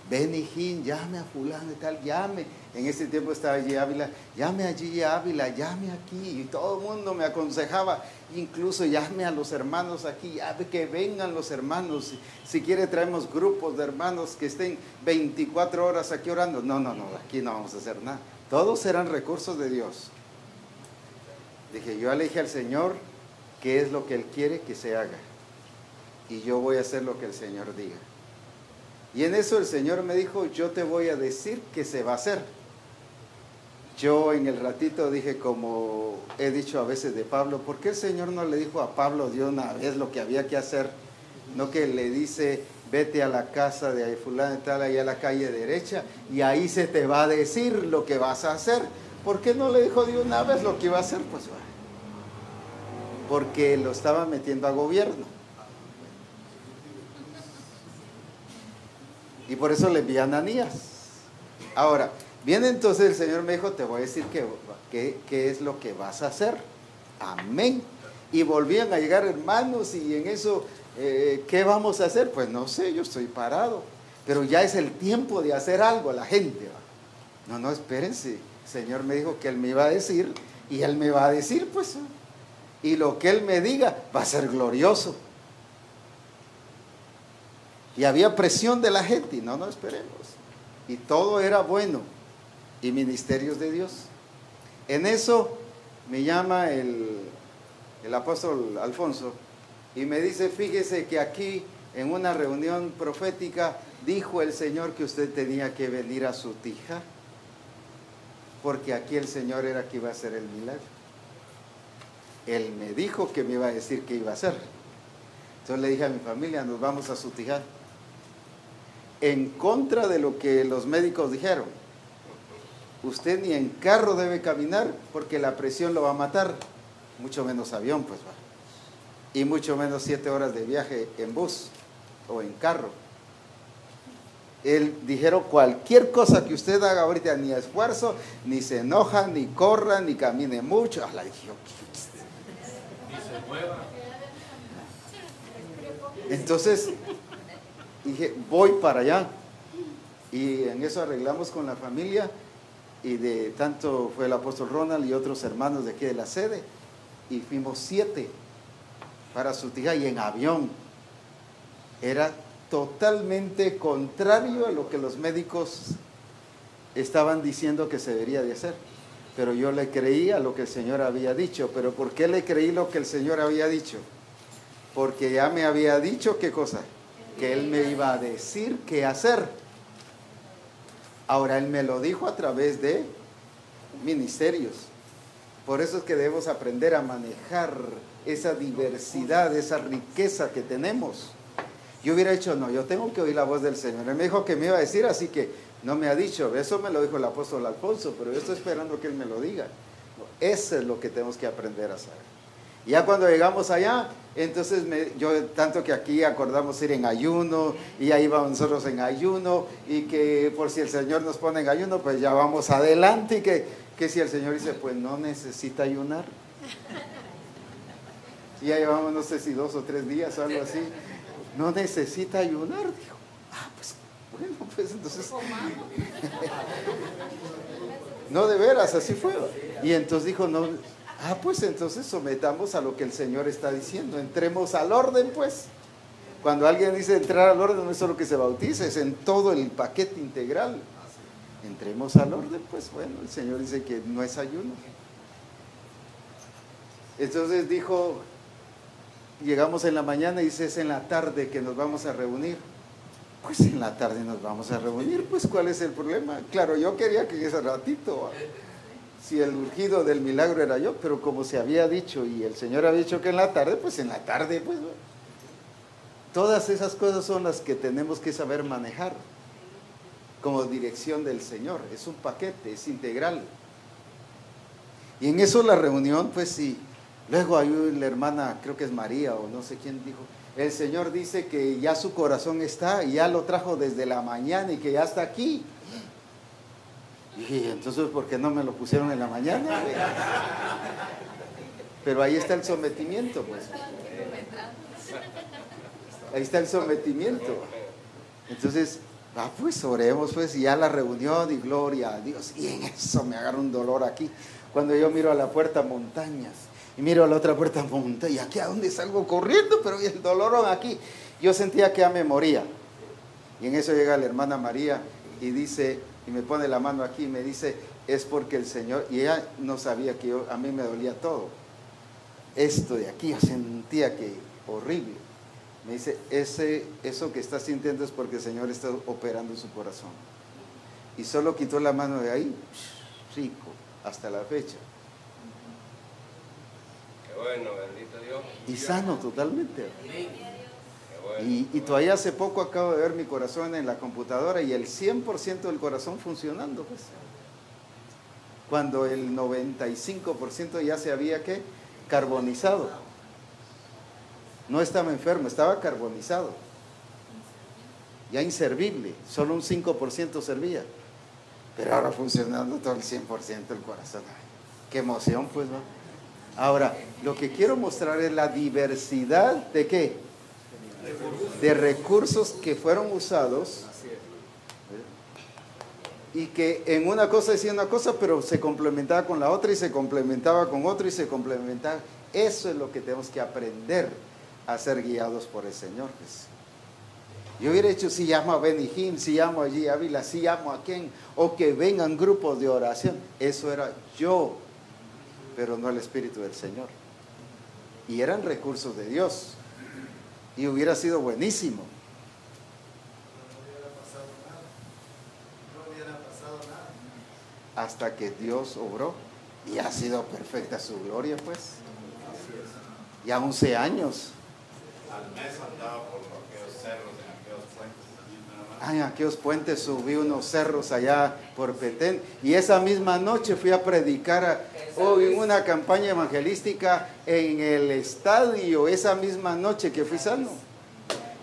Benny Hinn, llame a fulano y tal, llame. En ese tiempo estaba allí Ávila, llame allí a Ávila, llame aquí. Y todo el mundo me aconsejaba, incluso llame a los hermanos aquí, que vengan los hermanos. Si quiere traemos grupos de hermanos que estén 24 horas aquí orando. No, aquí no vamos a hacer nada. Todos serán recursos de Dios. Dije, yo le dije al Señor qué es lo que Él quiere que se haga. Y yo voy a hacer lo que el Señor diga. Y en eso el Señor me dijo, yo te voy a decir qué se va a hacer. Yo en el ratito dije, como he dicho a veces de Pablo, ¿por qué el Señor no le dijo a Pablo de una vez lo que había que hacer? No que le dice, vete a la casa de fulano y tal, ahí a la calle derecha, y ahí se te va a decir lo que vas a hacer. ¿Por qué no le dijo de una vez lo que iba a hacer? Pues bueno, porque lo estaba metiendo a gobierno. Y por eso le envía a Ananías. Ahora, viene entonces el Señor me dijo, te voy a decir qué es lo que vas a hacer. Amén. Y volvían a llegar hermanos y en eso, ¿qué vamos a hacer? Pues no sé, yo estoy parado. Pero ya es el tiempo de hacer algo a la gente. No, espérense. El Señor me dijo que Él me iba a decir y Él me va a decir, pues. Y lo que Él me diga va a ser glorioso. Y había presión de la gente, y no esperemos. Y todo era bueno, y ministerios de Dios. En eso me llama el apóstol Alfonso, y me dice, fíjese que aquí, en una reunión profética, dijo el Señor que usted tenía que venir a su tija, porque aquí el Señor era que iba a hacer el milagro. Él me dijo que me iba a decir qué iba a hacer. Entonces le dije a mi familia, nos vamos a Sutijá. En contra de lo que los médicos dijeron. Usted ni en carro debe caminar porque la presión lo va a matar. Mucho menos avión, pues va. Y mucho menos 7 horas de viaje en bus o en carro. Él dijeron, cualquier cosa que usted haga ahorita, ni esfuerzo, ni se enoja, ni corra, ni camine mucho. Ah, la dije, Ni se mueva. entonces dije, voy para allá. Y en eso arreglamos con la familia. Y de tanto fue el apóstol Ronald y otros hermanos de aquí de la sede. Y fuimos 7 para Sutijá y en avión. Era totalmente contrario a lo que los médicos estaban diciendo que se debería de hacer. Pero yo le creí a lo que el Señor había dicho. ¿Pero por qué le creí lo que el Señor había dicho? Porque ya me había dicho, ¿qué cosa? Que Él me iba a decir qué hacer. Ahora Él me lo dijo a través de ministerios. Por eso es que debemos aprender a manejar esa diversidad, esa riqueza que tenemos. Yo hubiera dicho, no, yo tengo que oír la voz del Señor. Él me dijo que me iba a decir, así que no me ha dicho. Eso me lo dijo el apóstol Alfonso, pero yo estoy esperando que Él me lo diga. No, eso es lo que tenemos que aprender a saber. Ya cuando llegamos allá, entonces yo tanto que aquí acordamos ir en ayuno, y ahí vamos nosotros en ayuno, y que por si el Señor nos pone en ayuno, pues ya vamos adelante, y que si el Señor dice, pues no necesita ayunar. Y ya llevamos, no sé si 2 o 3 días o algo así. No necesita ayunar, dijo. Ah, pues bueno, pues entonces. No, de veras, así fue. Y entonces dijo, no, pues entonces sometamos a lo que el Señor está diciendo. Entremos al orden, pues. Cuando alguien dice entrar al orden, no es solo que se bautice, es en todo el paquete integral. Entremos al orden, pues bueno, el Señor dice que no es ayuno. Entonces dijo, llegamos en la mañana y dice, es en la tarde que nos vamos a reunir. Pues en la tarde nos vamos a reunir, pues ¿cuál es el problema? Claro, yo quería que ese ratito, si el urgido del milagro era yo, pero como se había dicho y el Señor había dicho que en la tarde, pues en la tarde, pues todas esas cosas son las que tenemos que saber manejar como dirección del Señor. Es un paquete, es integral. Y en eso la reunión, pues sí. Luego hay la hermana, creo que es María o no sé quién dijo, el Señor dice que ya su corazón está y ya lo trajo desde la mañana y que ya está aquí. Y entonces, ¿por qué no me lo pusieron en la mañana? Pero ahí está el sometimiento, pues. Ahí está el sometimiento. Entonces, pues oremos, pues, y ya la reunión y gloria a Dios. Y en eso me agarra un dolor aquí. Cuando yo miro a la puerta, montañas. Y miro a la otra puerta, montaña. Y aquí a dónde salgo corriendo, pero el dolorón aquí. Yo sentía que ya me moría. Y en eso llega la hermana María y dice, y me pone la mano aquí y me dice, es porque el Señor, y ella no sabía que a mí me dolía todo. Esto de aquí, yo sentía que horrible. Me dice, eso que está sintiendo es porque el Señor está operando su corazón. Y solo quitó la mano de ahí, rico, hasta la fecha. Qué bueno, bendito Dios. Y sano totalmente. Y todavía hace poco acabo de ver mi corazón en la computadora y el 100% del corazón funcionando, pues. Cuando el 95% ya se había, ¿qué? Carbonizado. No estaba enfermo, estaba carbonizado. Ya inservible, solo un 5% servía. Pero ahora funcionando todo el 100% del corazón. Ay, qué emoción, pues, ¿no? Ahora, lo que quiero mostrar es la diversidad de ¿qué? De recursos que fueron usados y que en una cosa decía una cosa, pero se complementaba con la otra y se complementaba con otra y se complementaba. Eso es lo que tenemos que aprender a ser guiados por el Señor. Pues. Yo hubiera hecho, si llamo a Benny Hinn, si llamo allí a Ávila, si llamo a quién, o que vengan grupos de oración. Eso era yo, pero no el Espíritu del Señor. Y eran recursos de Dios. Y hubiera sido buenísimo. No hubiera pasado nada. Hasta que Dios obró. Y ha sido perfecta su gloria, pues. Ya 11 años. Al mes andaba por aquellos cerros, en aquellos puentes también nada más. En aquellos puentes subí unos cerros allá por Petén. Y esa misma noche fui a predicar en una campaña evangelística en el estadio, esa misma noche que fui sano.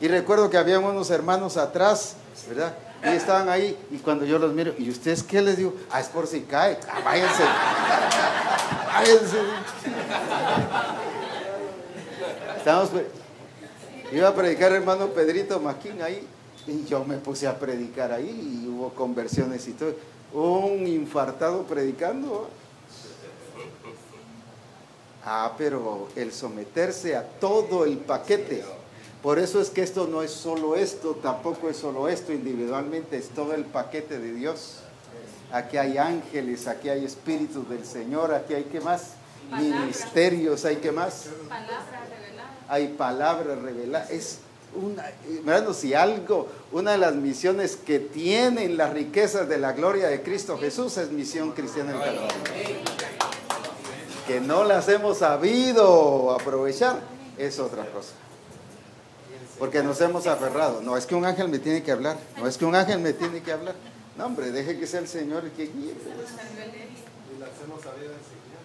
Y recuerdo que habían unos hermanos atrás, ¿verdad? Y estaban ahí, y cuando yo los miro, ¿y ustedes qué les digo? Ah, es por si cae. Ah, váyanse. Váyanse. Iba a predicar el hermano Pedrito Maquín ahí, y yo me puse a predicar ahí, y hubo conversiones y todo. Un infartado predicando. Pero el someterse a todo el paquete. Por eso es que esto no es solo esto, tampoco es solo esto individualmente, es todo el paquete de Dios. Aquí hay ángeles, aquí hay espíritus del Señor, aquí hay ¿qué más? Ministerios, hay ¿qué más? Hay palabras reveladas. Es hermanos, si algo, una de las misiones que tienen las riquezas de la gloria de Cristo Jesús es misión cristiana del Calvario. Que no las hemos sabido aprovechar es otra cosa. Porque nos hemos aferrado. No es que un ángel me tiene que hablar. No es que un ángel me tiene que hablar. No, hombre, deje que sea el Señor el que guíe. Y las hemos sabido enseñar.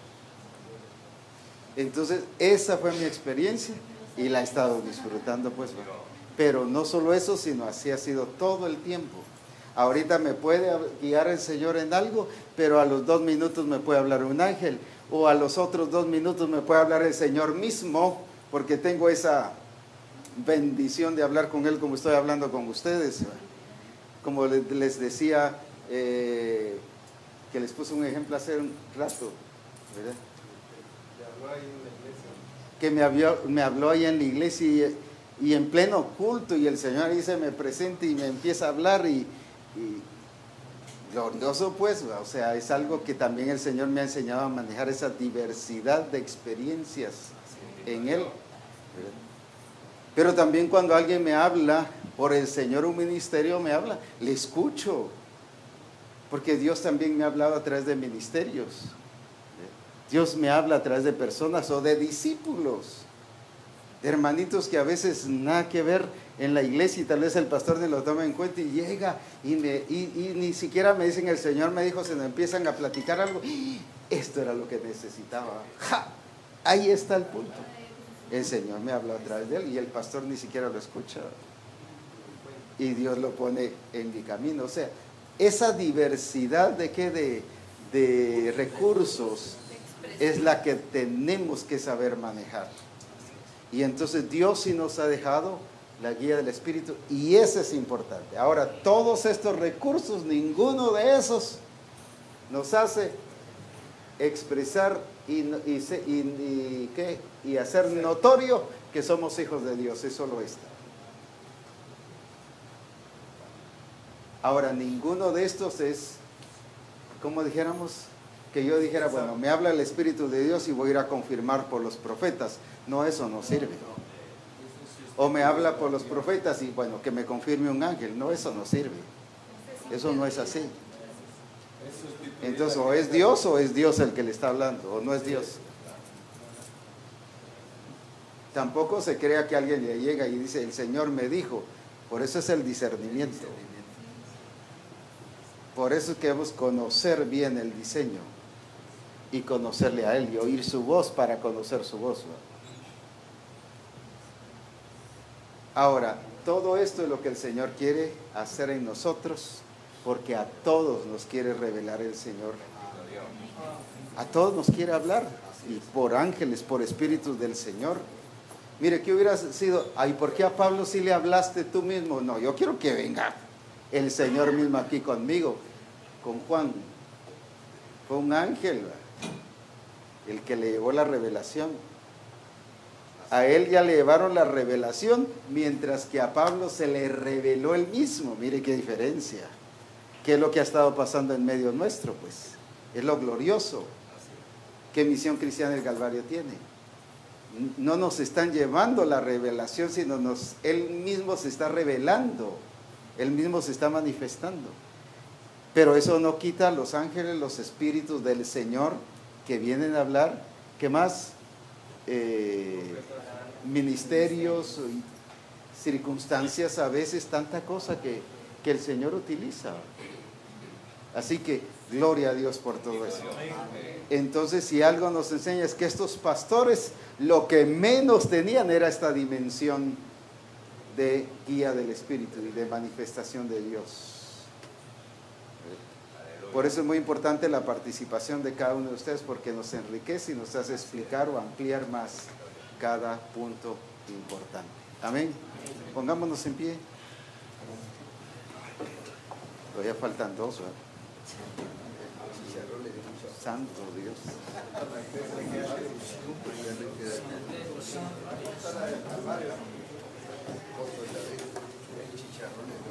Entonces, esa fue mi experiencia y la he estado disfrutando, pues. Pero no solo eso, sino así ha sido todo el tiempo. Ahorita me puede guiar el Señor en algo, pero a los 2 minutos me puede hablar un ángel. O a los otros 2 minutos me puede hablar el Señor mismo, porque tengo esa bendición de hablar con Él como estoy hablando con ustedes. Como les decía, que les puse un ejemplo hace un rato, ¿verdad? Que me habló ahí en la iglesia y en pleno culto, y el Señor ahí se me presenta y me empieza a hablar y glorioso, pues, o sea, es algo que también el Señor me ha enseñado a manejar, esa diversidad de experiencias en Él. Pero también cuando alguien me habla, por el Señor un ministerio me habla, le escucho, porque Dios también me ha hablado a través de ministerios. Dios me habla a través de personas o de discípulos, de hermanitos que a veces nada que ver en la iglesia y tal vez el pastor ni lo toma en cuenta y llega y ni siquiera me dicen el Señor me dijo, se nos empiezan a platicar algo. Esto era lo que necesitaba. ¡Ja! Ahí está el punto. El Señor me habla a través de él y el pastor ni siquiera lo escucha. Y Dios lo pone en mi camino. O sea, esa diversidad de recursos es la que tenemos que saber manejar. Y entonces Dios sí nos ha dejado la guía del Espíritu y eso es importante. Ahora, todos estos recursos, ninguno de esos nos hace expresar y hacer notorio que somos hijos de Dios, es solo esto. Ahora, ninguno de estos es, como dijéramos, que yo dijera, bueno, me habla el Espíritu de Dios y voy a ir a confirmar por los profetas. No, eso no sirve. O me habla por los profetas y bueno, que me confirme un ángel. No, eso no sirve. Eso no es así. Entonces, o es Dios el que le está hablando, o no es Dios. Tampoco se crea que alguien le llega y dice, el Señor me dijo. Por eso es el discernimiento. Por eso es que debemos conocer bien el diseño y conocerle a Él y oír su voz para conocer su voz. Ahora, todo esto es lo que el Señor quiere hacer en nosotros, porque a todos nos quiere revelar el Señor. A todos nos quiere hablar, y por ángeles, por espíritus del Señor. Mire, ¿qué hubiera sido? Ay, ¿por qué a Pablo sí le hablaste tú mismo? No, yo quiero que venga el Señor mismo aquí conmigo. Con Juan fue un ángel el que le llevó la revelación. A él ya le llevaron la revelación, mientras que a Pablo se le reveló él mismo. Mire qué diferencia. ¿Qué es lo que ha estado pasando en medio nuestro? Pues es lo glorioso. ¿Qué misión cristiana el Calvario tiene? No nos están llevando la revelación, sino él mismo se está revelando, él mismo se está manifestando. Pero eso no quita a los ángeles, los espíritus del Señor que vienen a hablar. ¿Qué más? ministerios, circunstancias, a veces tanta cosa que el Señor utiliza. Así que gloria a Dios por todo eso. Entonces, si algo nos enseña es que estos pastores lo que menos tenían era esta dimensión de guía del Espíritu y de manifestación de Dios. Por eso es muy importante la participación de cada uno de ustedes, porque nos enriquece y nos hace explicar o ampliar más cada punto importante. Amén. Pongámonos en pie. Todavía faltan dos, ¿verdad? Santo Dios.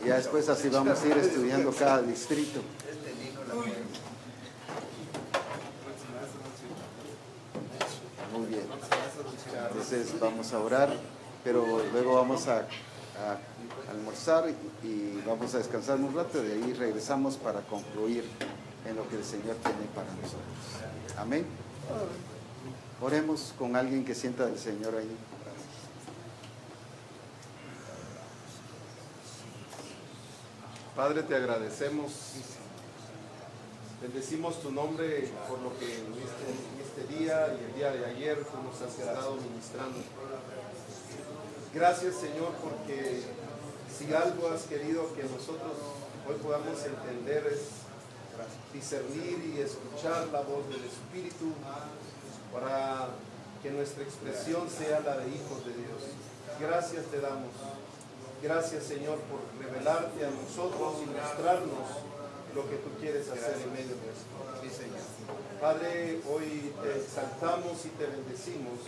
Ya después así vamos a ir estudiando cada distrito. Muy bien. Entonces vamos a orar, pero luego vamos a almorzar y vamos a descansar un rato. De ahí regresamos para concluir en lo que el Señor tiene para nosotros. Amén. Oremos con alguien que sienta del Señor ahí. Padre, te agradecemos, bendecimos tu nombre por lo que en este día y el día de ayer tú nos has estado ministrando. Gracias, Señor, porque si algo has querido que nosotros hoy podamos entender es discernir y escuchar la voz del Espíritu para que nuestra expresión sea la de hijos de Dios. Gracias te damos. Gracias, Señor, por revelarte a nosotros y mostrarnos lo que tú quieres hacer en medio de esto. Sí, Señor. Padre, hoy te exaltamos y te bendecimos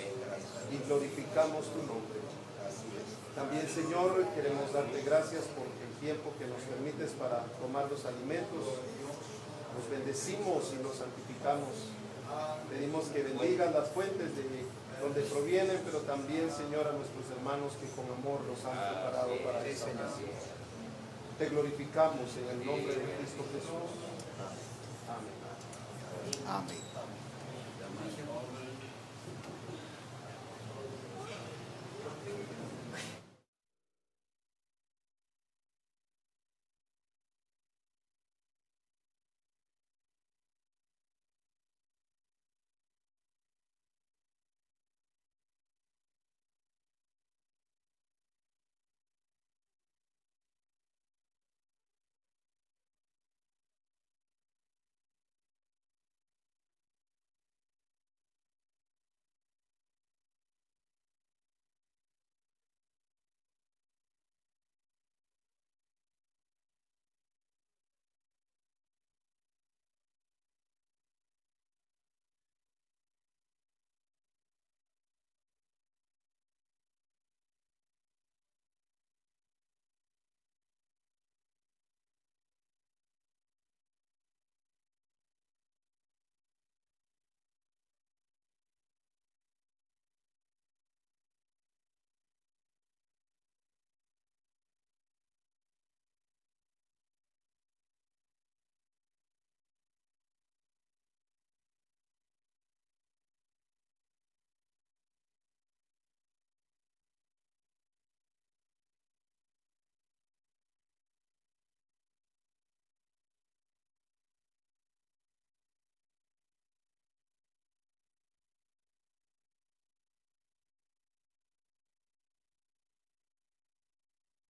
y glorificamos tu nombre. También, Señor, queremos darte gracias por el tiempo que nos permites para tomar los alimentos. Los bendecimos y los santificamos. Pedimos que bendigas las fuentes de donde provienen, pero también, Señor, a nuestros hermanos que con amor los han preparado para esta nación. Te glorificamos en el nombre de Cristo Jesús. Amén. Amén.